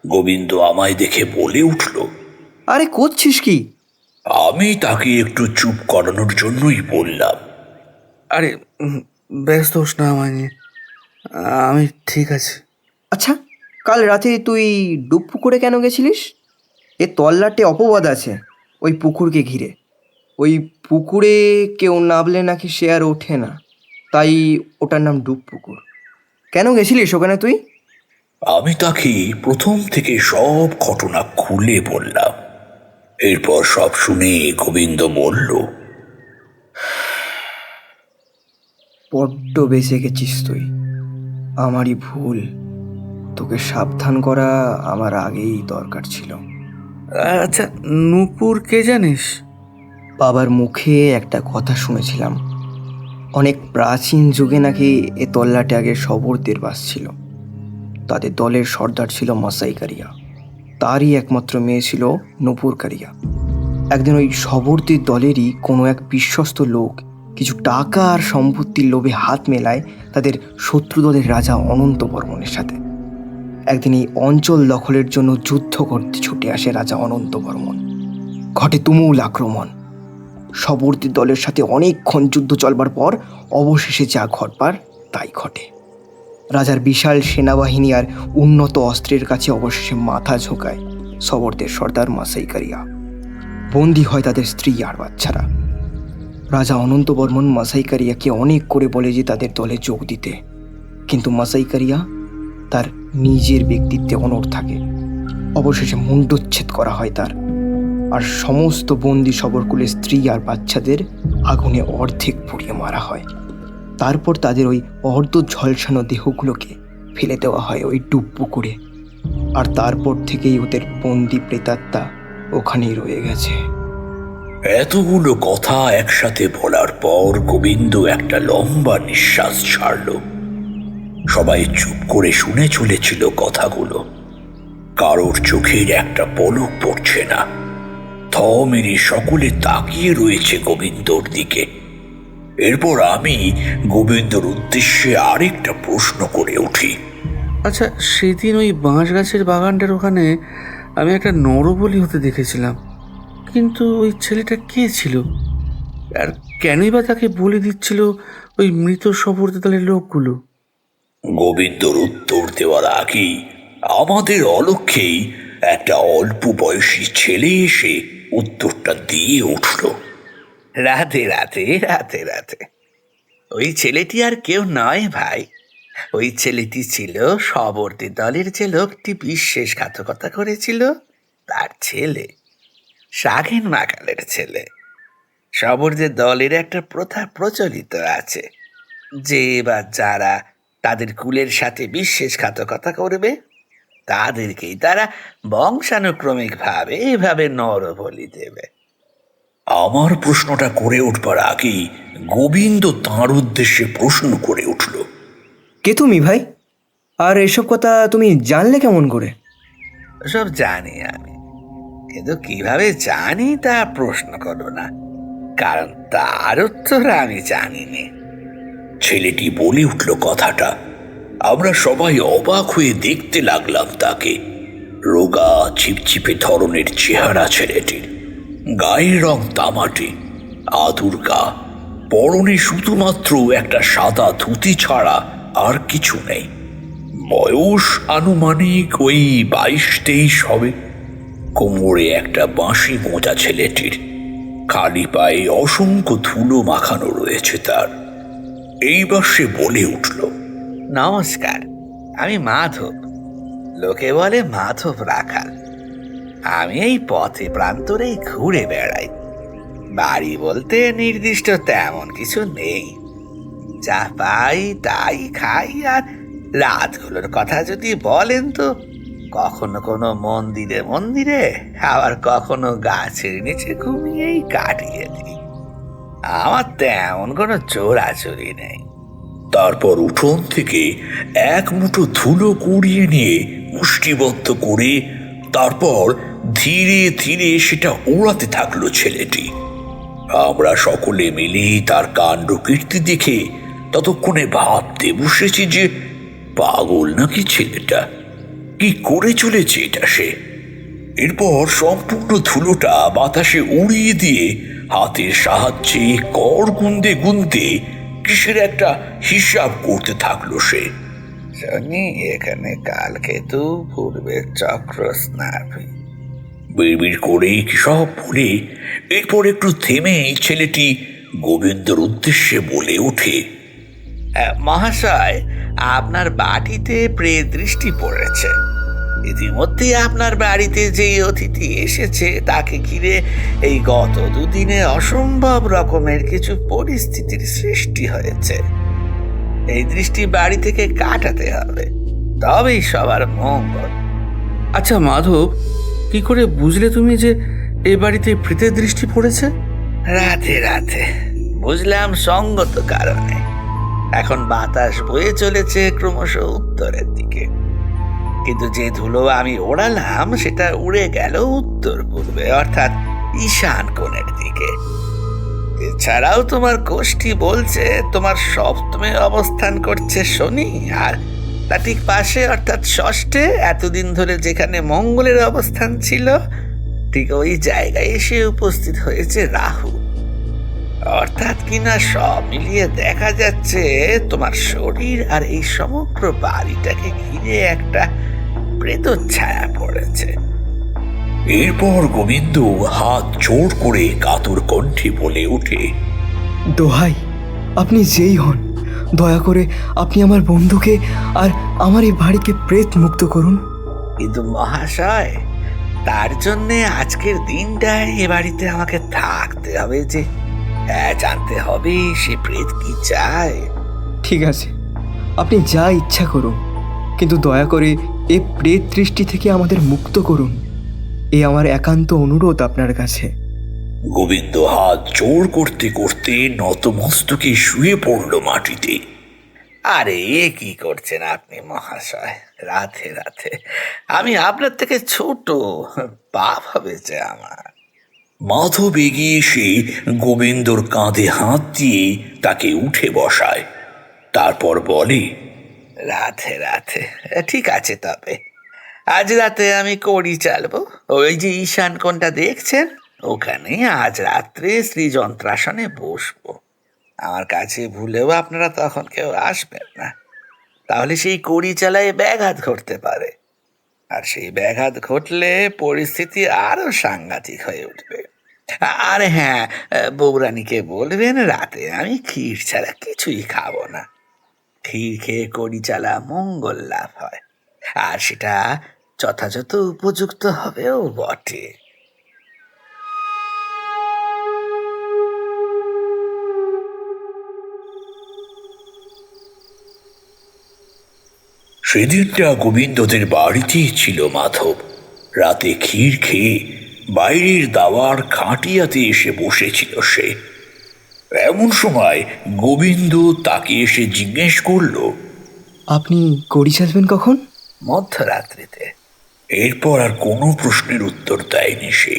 গোবিন্দ আমায় দেখে বলে উঠল, আরে করছিস কি? আমি তাকে একটু চুপ করানোর জন্যই বললাম, আরে ব্যস্ত হোস না আমায় নিয়ে, আমি ঠিক আছে। আচ্ছা, কাল রাতে তুই ডুব পুকুরে কেন গেছিলিস? এ তল্লাটে অপবাদ আছে ওই পুকুরকে ঘিরে। ওই পুকুরে কেউ নামলে নাকি সে আর ওঠে না, তাই ওটার নাম ডুব পুকুর। কেন গেছিলিস ওখানে তুই? আমি তাকে প্রথম থেকে সব ঘটনা খুলে বললাম। এরপর সব শুনে গোবিন্দ বলল, বড্ড বেঁচে গেছিস তুই, আমারই ভুল। তোকে সাবধান করা আমার আগেই দরকার ছিল। আচ্ছা, নূপুর কে জানিস? বাবার মুখে একটা কথা শুনেছিলাম, অনেক প্রাচীন যুগে নাকি এ তল্লাটে আগে শবরদের বাস ছিল। তাদের দলের সর্দার ছিল মাসাই কারিয়া, তারই একমাত্র মেয়ে ছিল নূপুর কারিয়া। একদিন ওই শবরদের দলেরই কোনো এক বিশ্বস্ত লোক কিছু টাকা আর সম্পত্তির লোভে হাত মেলায় তাদের শত্রু দলের রাজা অনন্ত বর্মনের সাথে। একদিন এই অঞ্চল দখলের জন্য যুদ্ধ করতে ছুটে আসে রাজা অনন্ত বর্মন। ঘটে তুমুল আক্রমণ। শবরদের দলের সাথে অনেকক্ষণ যুদ্ধ চলবার পর অবশেষে যা ঘটবার তাই ঘটে। রাজার বিশাল সেনাবাহিনী আর উন্নত অস্ত্রের কাছে অবশেষে মাথা ঝোঁকায় শবরদের সর্দার মাসাই কারিয়া। বন্দী হয় তাদের স্ত্রী আর বাচ্চারা। রাজা অনন্ত বর্মন মাসাই কারিয়াকে অনেক করে বলে যে তাদের দলে যোগ দিতে, কিন্তু মাসাই কারিয়া তার নিজের ব্যক্তিত্বে অনড় থাকে। অবশেষে মুণ্ডচ্ছেদ করা হয় তার, আর সমস্ত বন্দী শবরকুলের স্ত্রী আর বাচ্চাদের আগুনে অর্ধেক পুড়িয়ে মারা হয়। তারপর তাদের ওই অর্ধ ঝলসানো দেহগুলোকে ফেলে দেওয়া হয় ওই ডুব পুকুরে। আর তারপর থেকেই ওদের বন্দি প্রেতাত্মা ওখানেই রয়ে গেছে। এতগুলো কথা একসাথে বলার পর গোবিন্দ একটা লম্বা নিঃশ্বাস ছাড়ল। সবাই চুপ করে শুনে চলেছিল কথাগুলো। কারোর চোখের একটা পলক পড়ছে না। থমেরে সকলে তাকিয়ে রয়েছে গোবিন্দর দিকে। এরপর আমি গোবিন্দর উদ্দেশ্যে আরেকটা প্রশ্ন করে উঠি, আচ্ছা, সেদিন ওই বাঁশ গাছের বাগানটার ওখানে আমি একটা নরবলি হতে দেখেছিলাম, কিন্তু ওই ছেলেটা কে ছিল? আর কেনই বা তাকে বলে দিচ্ছিল ওই মৃত শবরদের দলের লোকগুলো? গোবিন্দর উত্তর দেওয়ার আগেই আমাদের অলক্ষ্যেই একটা অল্প বয়সী ছেলে এসে উত্তরটা দিয়ে উঠল, রাতে রাতে রাতে রাতে ওই ছেলেটি আর কেউ নয় ভাই, ওই ছেলেটি ছিল শবরদী দলের যে লোকটি বিশ্বাসঘাতকতা করেছিল তার ছেলে, শাঘিন মাকালের ছেলে। শবরদের দলের একটা প্রথা প্রচলিত আছে যে বা যারা তাদের কুলের সাথে বিশ্বাসঘাতকতা করবে তাদেরকেই তারা বংশানুক্রমিকভাবে এভাবে নরবলি দেবে। আমার প্রশ্নটা করে উঠবার আগেই গোবিন্দ তাঁর উদ্দেশ্যে প্রশ্ন করে উঠল, কে তুমি ভাই? আর এসব কথা তুমি জানলে কেমন করে? সব জানি আমি, কিন্তু কিভাবে জানি তা প্রশ্ন করো না, কারণ তার উত্তর আমি জানিনি। ছেলেটি বলে উঠল কথাটা। আমরা সবাই অবাক হয়ে দেখতে লাগলাম তাকে। রোগা ছিপছিপে ধরনের চেহারা ছেলেটির, গায়ের রং তামাটে, আধুর গা, পরনে শুধুমাত্র একটা সাদা ধুতি ছাড়া আর কিছু নেই। বয়স আনুমানিক ওই 22-23 হবে। কোমরে একটা বাঁশি মোজা ছেলেটির, খালি পায়ে অসংখ্য ধুলো মাখানো রয়েছে তার। এইবার সে বলে উঠল, নমস্কার, আমি মাধব, লোকে বলে মাধব রাখাল। আমি এই পথে প্রান্তরেই ঘুরে বেড়াই। বাড়ি বলতে নির্দিষ্ট তেমন কিছু নেই, যা পাই তাই খাই। আর রাতগুলোর কথা যদি বলেন তো কখনো কোনো মন্দিরে মন্দিরে, আবার কখনো গাছের নিচে ঘুমিয়েই কাটিয়ে দিই। আমার তেমন কোনো চোরাচুরি নেই। তারপর উঠোন থেকে এক মুঠো ধুলো কুড়িয়ে নিয়ে মুষ্টিবদ্ধ করে তারপর ধীরে ধীরে সেটা ওড়াতে থাকলো ছেলেটি। আমরা সকলে মিলে তার কাণ্ড কীর্তি দেখে ততক্ষণে ভাবতে বসেছি যে পাগল নাকি ছেলেটা, কি করে চলেছে এটা সে। এরপর সম্পূর্ণ ধুলোটা বাতাসে উড়িয়ে দিয়ে হাতের সাহায্যে কর গুনতে গুনতে কিসের একটা হিসাব করতে থাকলো সে। শনি এখানে কালকেতু পূর্বের চক্র স্নাপি বিড়বিড় করে কি সব বলে এরপর একটু থেমে ছেলেটি গোবিন্দর উদ্দেশ্যে বলে ওঠে, মহাশয়, আপনার বাড়িতে প্রেত দৃষ্টি পড়েছে। ইতিমধ্যে আপনার বাড়িতে যেই অতিথি এসেছে তাকে ঘিরে এই গত দুদিনে অসম্ভব রকমের কিছু পরিস্থিতির সৃষ্টি হয়েছে। এই দৃষ্টি বাড়ি থেকে কাটাতে হবে, তবেই সবার মঙ্গল। আচ্ছা মাধব, কি করে বুঝলে তুমি যে এ বাড়িতে প্রেতের দৃষ্টি পড়েছে? রাতে রাতে বুঝলাম সঙ্গত কারণে। এখন বাতাস বয়ে চলেছে ক্রমশ উত্তরের দিকে, কিন্তু যে ধুলো আমি ওড়ালাম সেটা উড়ে গেল উত্তর পূর্বে অর্থাৎ ঈশান কোণের দিকে। এছাড়াও তোমার কোষ্ঠী বলছে তোমার সপ্তমে অবস্থান করছে শনি, আর তার ঠিক পাশে অর্থাৎ ষষ্ঠে এতদিন ধরে যেখানে মঙ্গলের অবস্থান ছিল ঠিক ওই জায়গায় এসে উপস্থিত হয়েছে রাহু। অর্থাৎ কিনা সব মিলিয়ে দেখা যাচ্ছে তোমার শরীর আর এই সমগ্র বাড়িটাকে ঘিরে একটা প্রেতচ্ছায়া পড়েছে। এরপর গোবিন্দ হাত জোর করে কাতর কণ্ঠে বলে ওঠে, দোহাই, আপনি যেই হন, দয়া করে আপনি আমার বন্ধুকে আর আমার এই বাড়িকে প্রেত মুক্ত করুন। কিন্তু মহাশয়, তার জন্যে আজকের দিনটায় এ বাড়িতে আমাকে থাকতে হবে, যে জানতে হবে সে প্রেত কি চায়। ঠিক আছে, আপনি যা ইচ্ছা করুন, কিন্তু দয়া করে এ প্রেত দৃষ্টি থেকে আমাদের মুক্ত করুন। এ আমার একান্ত অনুরোধ আপনার কাছে। গোবিন্দ হাত জোর করতে করতে নতমস্তকে শুয়ে পড়ল মাটিতে। আরে এ কি করছেন আপনি মহাশয়? রাতে রাতে আমি আপনার থেকে ছোট, পাপ হবে যে আমার। মাধব এগিয়ে এসে গোবিন্দর কাঁধে হাত দিয়ে তাকে উঠে বসায়, তারপর বলে, রাতে রাতে ঠিক আছে, তবে আজ রাতে আমি কড়ি চালবো। ওই যে ঈশান কোণটা দেখছেন, ওখানে আজ রাত্রে শ্রী যন্ত্রাসনে বসবো। আমার কাছে ভুলেও আপনারা তখন কেউ আসবেন না, তাহলে সেই কড়ি চালায় ব্যাঘাত ঘটতে পারে, আর সেই ব্যাঘাত ঘটলে পরিস্থিতি আরো সাংঘাতিক হয়ে উঠবে। আর হ্যাঁ, বৌরানীকে বলবেন রাতে আমি ক্ষীর ছাড়া কিছুই খাবো না। ক্ষীর খেয়ে কড়ি চালা মঙ্গল লাভ হয়, আর সেটা যথাযথ উপযুক্ত হবেও বটে। সেদিনটা গোবিন্দদের বাড়িতেই ছিল মাধব। রাতে ক্ষীর খেয়ে বাইরের দাওয়ার খাটিয়াতে এসে বসেছিল সে। এমন সময় গোবিন্দ তাকে এসে জিজ্ঞেস করল, আপনি কড়ি চালবেন কখন? মধ্যরাত্রিতে। এরপর আর কোনো প্রশ্নের উত্তর দেয়নি সে।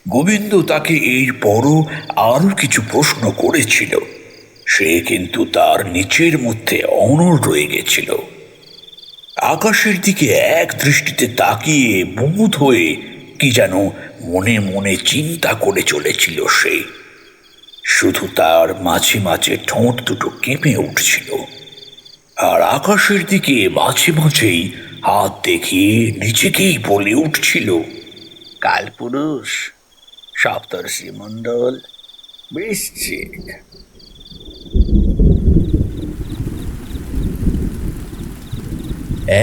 গোবিন্দ তাকে এরপরও আরো কিছু প্রশ্ন করেছিল, সে কিন্তু তার নিচের মধ্যে অনড় রয়ে গেছিল। আকাশের দিকে এক দৃষ্টিতে তাকিয়ে মুগ্ধ হয়ে কি যেন মনে মনে চিন্তা করে চলেছিল সে। শুধু তার মাঝে মাঝে ঠোঁট দুটো কেঁপে উঠছিল, আর আকাশের দিকে মাঝে মাঝেই হাত দেখিয়ে নিজেকেই বলে উঠছিল, কালপুরুষ, সপ্তর্ষি মণ্ডল, বৃশ্চিক।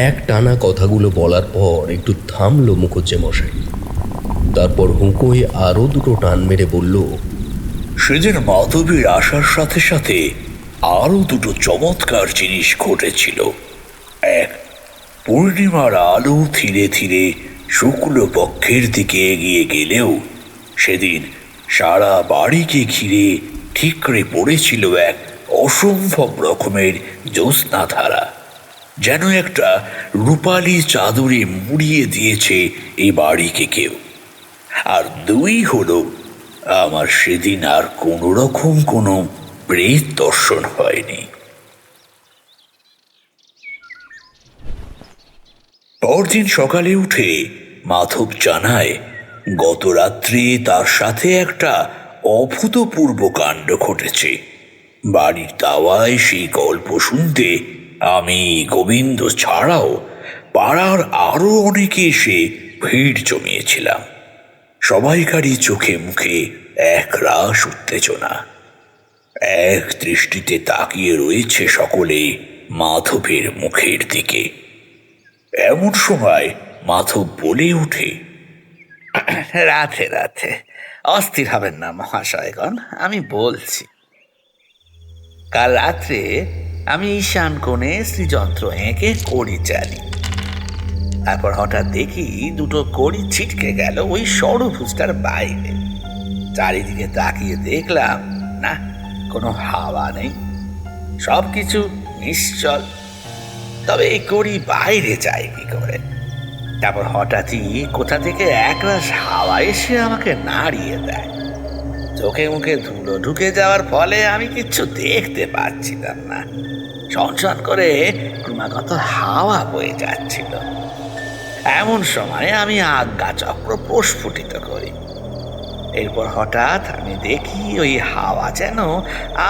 এক টানা কথাগুলো বলার পর একটু থামলো মুখুজ্জেমশাই। তারপর হুঁকোয় আরো দুটো টান মেরে বলল, সেদিন মাধবীর আসার সাথে সাথে আরো দুটো চমৎকার জিনিস ঘটেছিল। এক, পূর্ণিমার আলো ধীরে ধীরে শুক্লপক্ষের দিকে এগিয়ে গেলেও সেদিন সারা বাড়িকে ঘিরে ঠিকরে পড়েছিল এক অসম্ভব রকমের জ্যোৎস্নাধারা, যেন একটা রূপালি চাদরে মুড়িয়ে দিয়েছে এই বাড়িকে কেউ। আর 2 হলো, আমার সেদিন আর কোনো রকম কোনো প্রেত দর্শন হয়নি। পরদিন সকালে উঠে মাধব জানায় গত রাত্রে তার সাথে একটা অভূতপূর্ব কাণ্ড ঘটেছে। বাড়ির দাওয়ায় সেই গল্প শুনতে আমি, গোবিন্দ ছাড়াও পাড়ার আরো অনেকে এসে ভিড় জমিয়েছিলাম। সবাইকারই চোখে মুখে একরাশ উত্তেজনা। এক দৃষ্টিতে তাকিয়ে রয়েছে সকলে মাধবের মুখের দিকে। এমন সময় মাধব বলে ওঠে, রাধে রাধে, অস্থির হবেন না মহাশয়গণ, আমি বলছি। কাল রাত্রে আমি ঈশান কোণে শ্রীযন্ত্র এঁকে কড়ি চালি। তারপর হঠাৎ দেখি 2টো কড়ি ছিটকে গেল ওই সরভুজটার বাইরে। চারিদিকে তাকিয়ে দেখলাম, না, কোনো হাওয়া নেই, সবকিছু নিশ্চল। তবে এই কড়ি বাইরে যায় কি করে? তারপর হঠাৎই কোথা থেকে একরাশ হাওয়া এসে আমাকে নাড়িয়ে দেয়। চোখে মুখে ধুলো ঢুকে যাওয়ার ফলে আমি কিচ্ছু দেখতে পাচ্ছিলাম না। ছনছন করে ক্রমাগত হাওয়া বয়ে যাচ্ছিল। এমন সময় আমি আজ্ঞা চক্র প্রস্ফুটিত করি। এরপর হঠাৎ আমি দেখি ওই হাওয়া যেন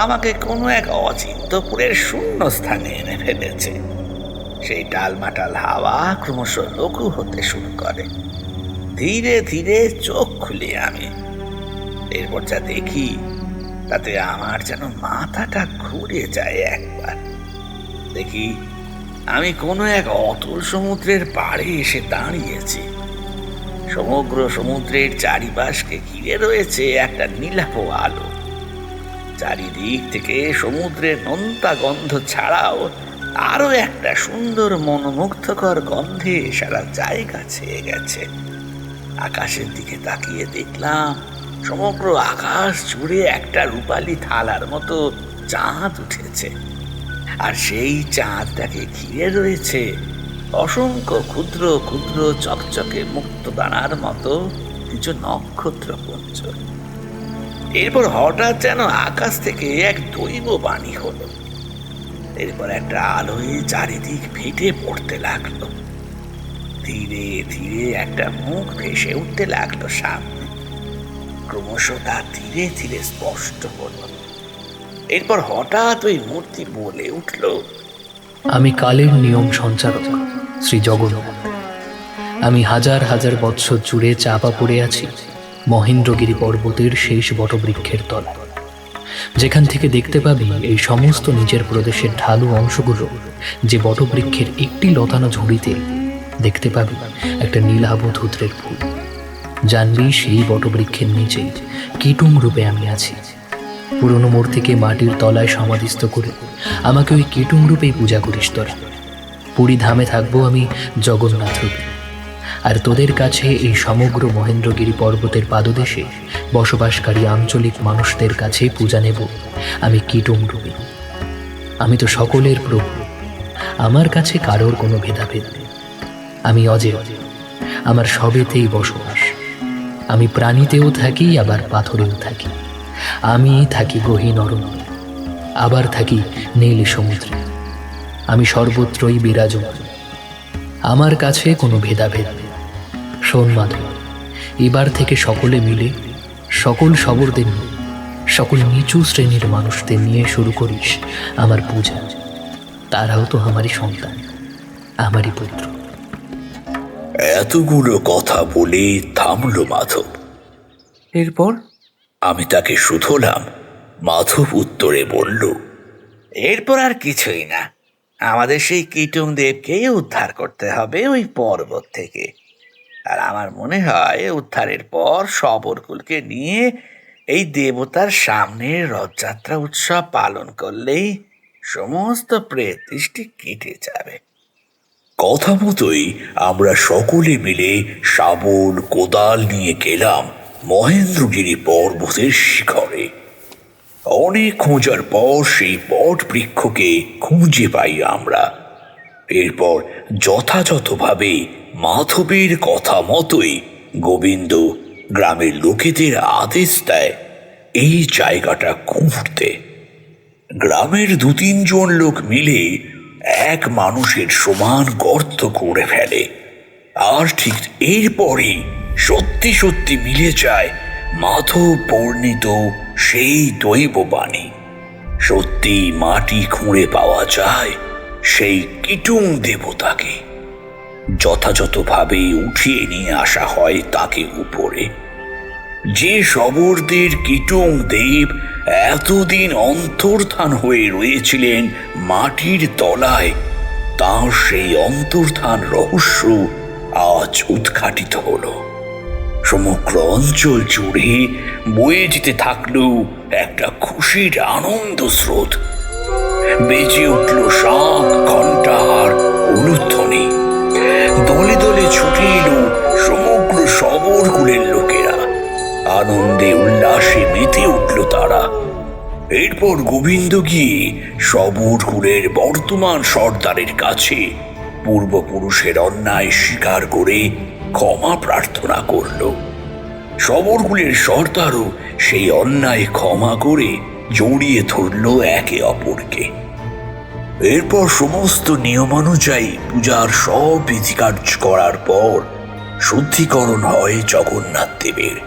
আমাকে কোনো এক অচিন্তপুরের শূন্য স্থানে এনে ফেলেছে। সেই টালমাটাল হাওয়া ক্রমশ লঘু হতে শুরু করে। ধীরে ধীরে চোখ খুলি আমি। এরপর যা দেখি তাতে আমার যেন মাথাটা ঘুরে যায় একবার। দেখি আমি কোনো এক অতল সমুদ্রের পাড়ে এসে দাঁড়িয়েছি। সমগ্র সমুদ্রের চারিপাশকে ঘিরে রয়েছে একটা নীলাভ আলো। চারিদিক থেকে সমুদ্রের নোনতা গন্ধ ছাড়াও আরো একটা সুন্দর মনোমুগ্ধকর গন্ধে সারা জায়গা ছেয়ে গেছে। আকাশের দিকে তাকিয়ে দেখলাম সমগ্র আকাশ জুড়ে একটা রূপালী থালার মতো চাঁদ উঠেছে। আর সেই চাঁদটাকে ঘিরে রয়েছে অসংখ্য ক্ষুদ্র ক্ষুদ্র চকচকে মুক্তদানার মতো কিছু নক্ষত্রপুঞ্জ। এরপর হঠাৎ যেন আকাশ থেকে এক দৈব বাণী হলো। এরপর একটা আলোয় চারিদিক ফেটে পড়তে লাগলো। ধীরে ধীরে একটা মুখ ভেসে উঠতে লাগলো সামনে। ক্রমশ তা ধীরে ধীরে স্পষ্ট হলো। এরপর হঠাৎ ওই মূর্তি বলে উঠল, আমি কালের নিয়ম সঞ্চারক শ্রী জগন্নাথ। আমি হাজার হাজার বৎসর জুড়ে চাপা পড়ে আছি মহেন্দ্রগিরি পর্বতের শেষ বটবৃক্ষের তলা, যেখান থেকে দেখতে পাবি এই সমস্ত নিচের প্রদেশের ঢালু অংশগুলো। যে বটবৃক্ষের একটি লতানো ঝুড়িতে দেখতে পাবি একটা নীলাভ ধূত্রের ফুল। জানবি সেই বটবৃক্ষের নিচে কীটুম রূপে আমি আছি। পুরনো মূর্তিকে মাটির তলায় সমাধিস্থ করে আমাকে ওই কীটুম রূপেই পূজা করিস তোরা। পুরী ধামে থাকবো আমি জগন্নাথ রূপে, আর তোদের কাছে এই সমগ্র মহেন্দ্রগিরি পর্বতের পাদদেশে বসবাসকারী আঞ্চলিক মানুষদের কাছে পূজা নেব আমি কীটুম রূপে। আমি তো সকলের প্রভু, আমার কাছে কারোর কোনো ভেদাভেদ নেই। আমি অজেয়, আমার সবেতেই বসবাস। আমি প্রাণীতেও থাকি, আবার পাথরেও থাকি। আমি থাকি গহীন অরণ্যে, আবার থাকি নীল সমুদ্রে। আমি সর্বত্রই বিরাজমান, আমার কাছে কোনো ভেদাভেদ নেই। শোন মাধব, এবার থেকে সকলে মিলে সকল শবরদের নিয়ে, সকল নিচু শ্রেণীর মানুষদের নিয়ে শুরু করিস আমার পূজা। তারাও তো আমারই সন্তান, আমারই পুত্র। এতগুলো কথা বলে থামল মাধব। এরপর আমি তাকে শুধলাম। মাধব উত্তরে বলল, এরপর আর কিছুই না, আমাদের সেই কীটুম দেবকেই উদ্ধার করতে হবে ওই পর্বত থেকে। আর আমার মনে হয় উদ্ধারের পর শবরকুলকে নিয়ে এই দেবতার সামনে রথযাত্রা উৎসব পালন করলেই সমস্ত প্রেত দৃষ্টি কেটে যাবে। কথা মতোই আমরা সকলে মিলে শাবল কোদাল নিয়ে গেলাম মহেন্দ্রগিরি পর্বতের শিখরে। অনেক খোঁজার পর সেই বট বৃক্ষকে খুঁজে পাই আমরা। এরপর যথাযথভাবে মাধবের কথা মতোই গোবিন্দ গ্রামের লোকেদের আদেশ দেয় এই জায়গাটা খুঁড়তে। গ্রামের 2-3 জন লোক মিলে এক মানুষের সমান গর্ত করে ফেলে, আর ঠিক এরপরই সত্যি সত্যি মিলে যায় মাধব বর্ণিত সেই দৈববাণী। সত্যি মাটি খুঁড়ে পাওয়া যায় সেই কিটুং দেবতাকে। যথাযথভাবে উঠিয়ে নিয়ে আসা হয় তাকে উপরে। যে শবরদের কিটুং দেব এতদিন অন্তর্ধান হয়ে রয়েছিলেন মাটির তলায়, তাঁর সেই অন্তর্ধান রহস্য আজ উদ্ঘাটিত হলো। সমগ্র অঞ্চল জুড়ে বয়ে যেতে থাকলো একটা খুশির আনন্দ স্রোত। বেজে উঠল শাঁখ, ঘণ্টা আর উলুধ্বনি। দলে দলে ছুটে এলো সমগ্র শবরকুলের লোকেরা। আনন্দে উল্লাসে মেতে উঠল তারা। এরপর গোবিন্দ গিয়ে শবরকুলের বর্তমান সর্দারের কাছে পূর্বপুরুষের অন্যায় স্বীকার করে ক্ষমা প্রার্থনা করল। শবরকুলের সর্দারও সেই অন্যায় ক্ষমা করে জড়িয়ে ধরল একে অপরকে। এরপর সমস্ত নিয়মানুযায়ী পূজার সব বিধিকার্য করার পর শুদ্ধিকরণ হয় জগন্নাথ দেবের।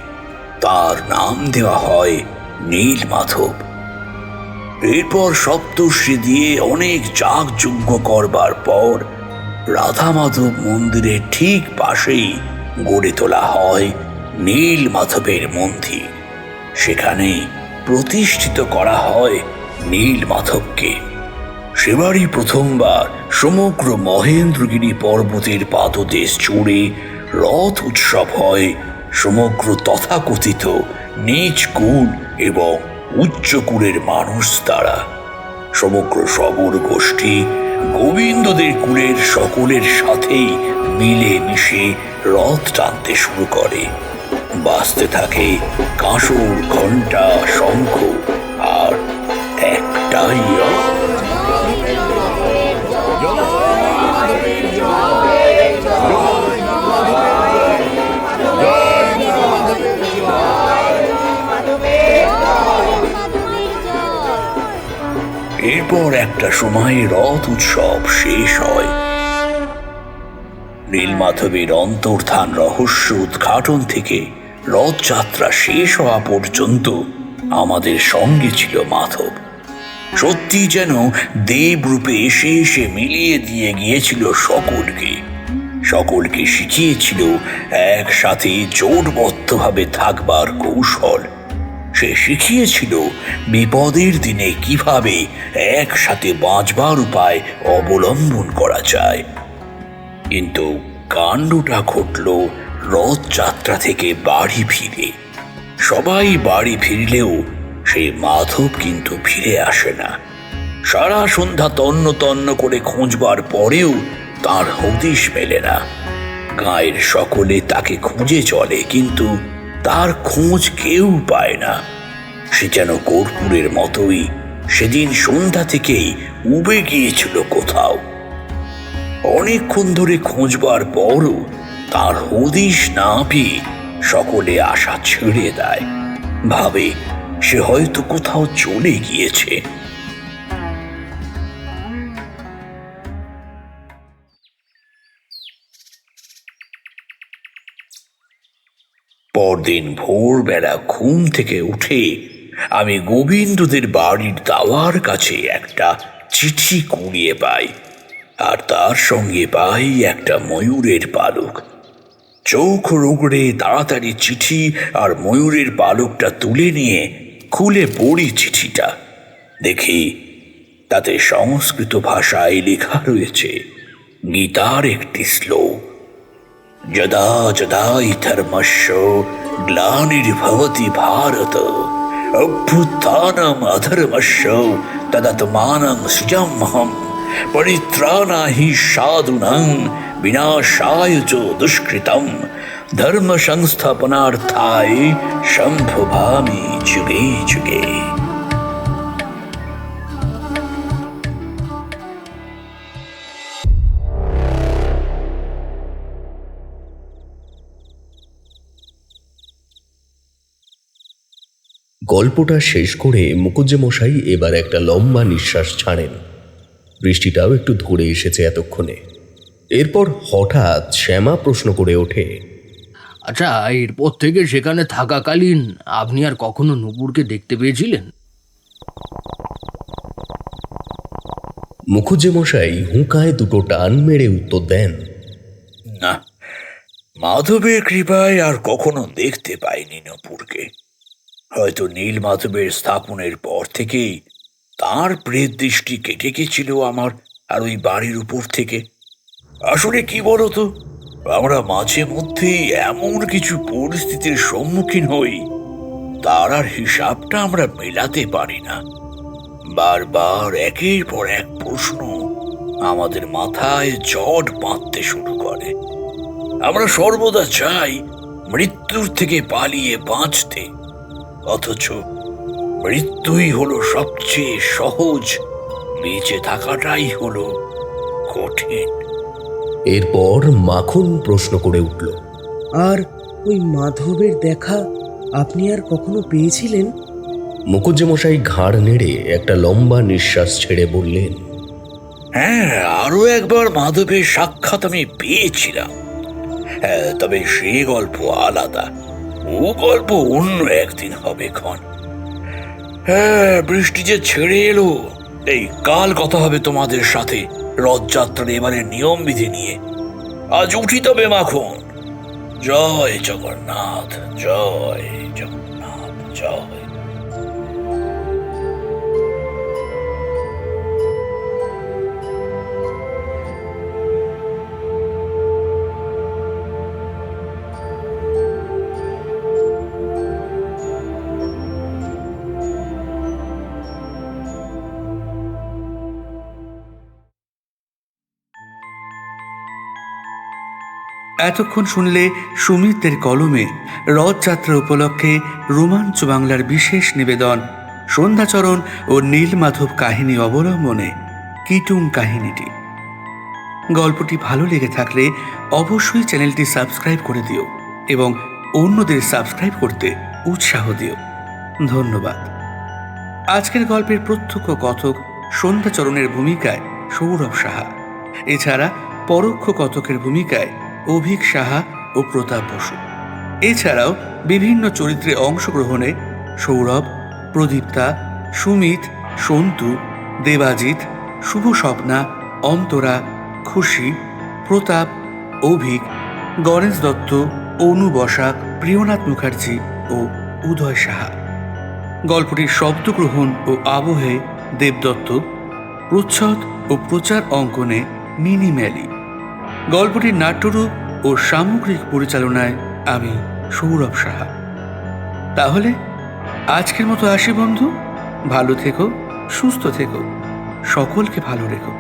তার নাম দেওয়া হয় নীলমাধব। এরপর সপ্তর্ষি দিয়ে অনেক যাগযজ্ঞ করবার পর রাধা মাধব মন্দিরের ঠিক পাশেই গড়ে তোলা হয় নীলমাধবের মন্দির। সেখানে প্রতিষ্ঠিত করা হয় নীলমাধবকে। সেবারই প্রথমবার সমগ্র মহেন্দ্রগিরি পর্বতের পাদদেশ জুড়ে রথ উৎসব হয় সমগ্র তথাকথিত নিচ কুল এবং উচ্চকুলের মানুষ দ্বারা। সমগ্র শবর গোষ্ঠী গোবিন্দদের কুলের সকলের সাথেই মিলে মিশে রথ টানতে শুরু করে। বাজতে থাকে কাঁসর, ঘণ্টা, শঙ্খ, আর একটাই এরপর একটা সময় রথ উৎসব শেষ হয়। নীলমাধবের অন্তর্ধান রহস্য উদ্ঘাটন থেকে রথযাত্রা শেষ হওয়া পর্যন্ত আমাদের সঙ্গে ছিল মাধব। সত্যি যেন দেবরূপে এসে এসে মিলিয়ে দিয়ে গিয়েছিল সকলকে শিখিয়েছিল একসাথে জোটবদ্ধভাবে থাকবার কৌশল। সে শিখিয়েছিল বিপদের দিনে কিভাবে একসাথে বাঁচবার উপায় অবলম্বন করা যায়। কিন্তু কাণ্ডটা ঘটল রথযাত্রা থেকে বাড়ি ফিরে। সবাই বাড়ি ফিরলেও সেই মাধব কিন্তু ফিরে আসে না। সারা সন্ধ্যা তন্ন তন্ন করে খোঁজবার পরেও তার হদিশ মেলে না। গাঁয়ের সকলে তাকে খুঁজে চলে, কিন্তু তার খোঁজ কেউ পায় না। সে যেন কর্পূরের মতোই সেদিন সন্ধ্যা থেকেই উবে গিয়েছিল কোথাও। অনেকক্ষণ ধরে খোঁজবার পরও তার হদিশ না পেয়ে সকলে আশা ছেড়ে দেয়, ভাবে সে হয়তো কোথাও চলে গিয়েছে। পরদিন ভোরবেলা ঘুম থেকে উঠে আমি গোবিন্দদের বাড়ির দাওয়ার কাছে একটা চিঠি কুড়িয়ে পাই, আর তার সঙ্গে পাই একটা ময়ূরের পালক। চোখ রোগড়ে তাড়াতাড়ি চিঠি আর ময়ূরের পালকটা তুলে নিয়ে খুলে পড়ি চিঠিটা। দেখি তাতে সংস্কৃত ভাষায় লেখা রয়েছে গীতার একটি শ্লোক, যদা যদা হি ধর্মস্য গ্লানির্ভবতি ভারত অভ্যুত্থানম অধর্মস্য তদাত্মানং সৃজাম্যহম পরিত্রাণাহি সাধুনাং বিনাশায় চ দুষ্কৃতম ধর্ম সংস্থাপনার্থায় সম্ভবামি যুগে যুগে। গল্পটা শেষ করে মুকুজ্জেমশাই এবার একটা লম্বা নিঃশ্বাস ছাড়েন। বৃষ্টিটাও একটু ধরে এসেছে এতক্ষণে। এরপর হঠাৎ শ্যামা প্রশ্ন করে ওঠে, আচ্ছা, এরপর থেকে সেখানে থাকাকালীন আপনি আর কখনো নুপুরকে দেখতে পেয়েছিলেন? মুকুজ্জেমশাই হুঁকায় দুটো টান মেরে উত্তর দেন, না, মাধবের কৃপায় আর কখনো দেখতে পাইনি নূপুরকে। হয়তো নীল মাধবের স্থাপনের পর থেকেই তার প্রেত দৃষ্টি কেটে গেছিল আমার আর ওই বাড়ির উপর থেকে। আসলে কি বলতো, আমরা মাঝে মধ্যেই এমন কিছু পরিস্থিতির সম্মুখীন হই, তার আর হিসাবটা আমরা মেলাতে পারি না। বারবার একের পর এক প্রশ্ন আমাদের মাথায় জট বাঁধতে শুরু করে। আমরা সর্বদা চাই মৃত্যুর থেকে পালিয়ে বাঁচতে, অথচ মৃত্যুই হলো সবচেয়ে সহজ, বেঁচে থাকাটাই হলো কঠিন। এরপর মাখন প্রশ্ন করে উঠল, আর ওই মাধবের দেখা আপনি আর কখনো পেয়েছিলেন? মুকুজ্জেমশাই ঘাড় নেড়ে একটা লম্বা নিঃশ্বাস ছেড়ে বললেন, হ্যাঁ, আরো একবার মাধবের সাক্ষাৎ আমি পেয়েছিলাম। হ্যাঁ, তবে সে গল্প আলাদা, ও গল্প অন্য একদিন হবে ক্ষণ। হ্যাঁ, বৃষ্টি যে ছেড়ে এলো। এই কাল কথা হবে তোমাদের সাথে রথযাত্রার এবারে নিয়ম বিধি নিয়ে। আজ উঠি তবে মাখন। জয় জগন্নাথ, জয় জগন্নাথ, জয়। এতক্ষণ শুনলে সুমিতদের কলমে রথযাত্রা উপলক্ষে রোমাঞ্চ বাংলার বিশেষ নিবেদন সন্ধ্যাচরণ ও নীলমাধব কাহিনী অবলম্বনে কিটুং কাহিনীটি। গল্পটি ভালো লেগে থাকলে অবশ্যই চ্যানেলটি সাবস্ক্রাইব করে দিও এবং অন্যদের সাবস্ক্রাইব করতে উৎসাহ দিও। ধন্যবাদ। আজকের গল্পের প্রত্যক্ষ কথক সন্ধ্যাচরণের ভূমিকায় সৌরভ সাহা, এছাড়া পরোক্ষ কথকের ভূমিকায় অভিক সাহা ও প্রতাপ বসু। এছাড়াও বিভিন্ন চরিত্রে অংশগ্রহণে সৌরভ, প্রদীপ্তা, সুমিত, সন্তু, দেবাজিৎ, শুভ স্বপ্না, অন্তরা, খুশি, প্রতাপ, অভিক, গণেশ দত্ত, অনু বসাক, প্রিয়নাথ মুখার্জি ও উদয় সাহা। গল্পটির শব্দগ্রহণ ও আবহে দেবদত্ত, প্রচ্ছদ ও প্রচার অঙ্কনে মিনি ম্যালি। গল্পটির নাট্যরূপ ও সামগ্রিক পরিচালনায় আমি সৌরভ সাহা। তাহলে আজকের মতো আসি বন্ধু। ভালো থেকো, সুস্থ থেকো, সকলকে ভালো রেখো।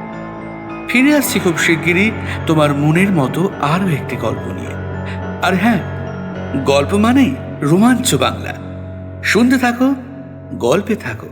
ফিরে আসছি খুব শিগগিরই তোমার মনের মতো আরও একটি গল্প নিয়ে। আর হ্যাঁ, গল্প মানেই রোমাঞ্চ বাংলা। শুনতে থাকো, গল্পে থাকো।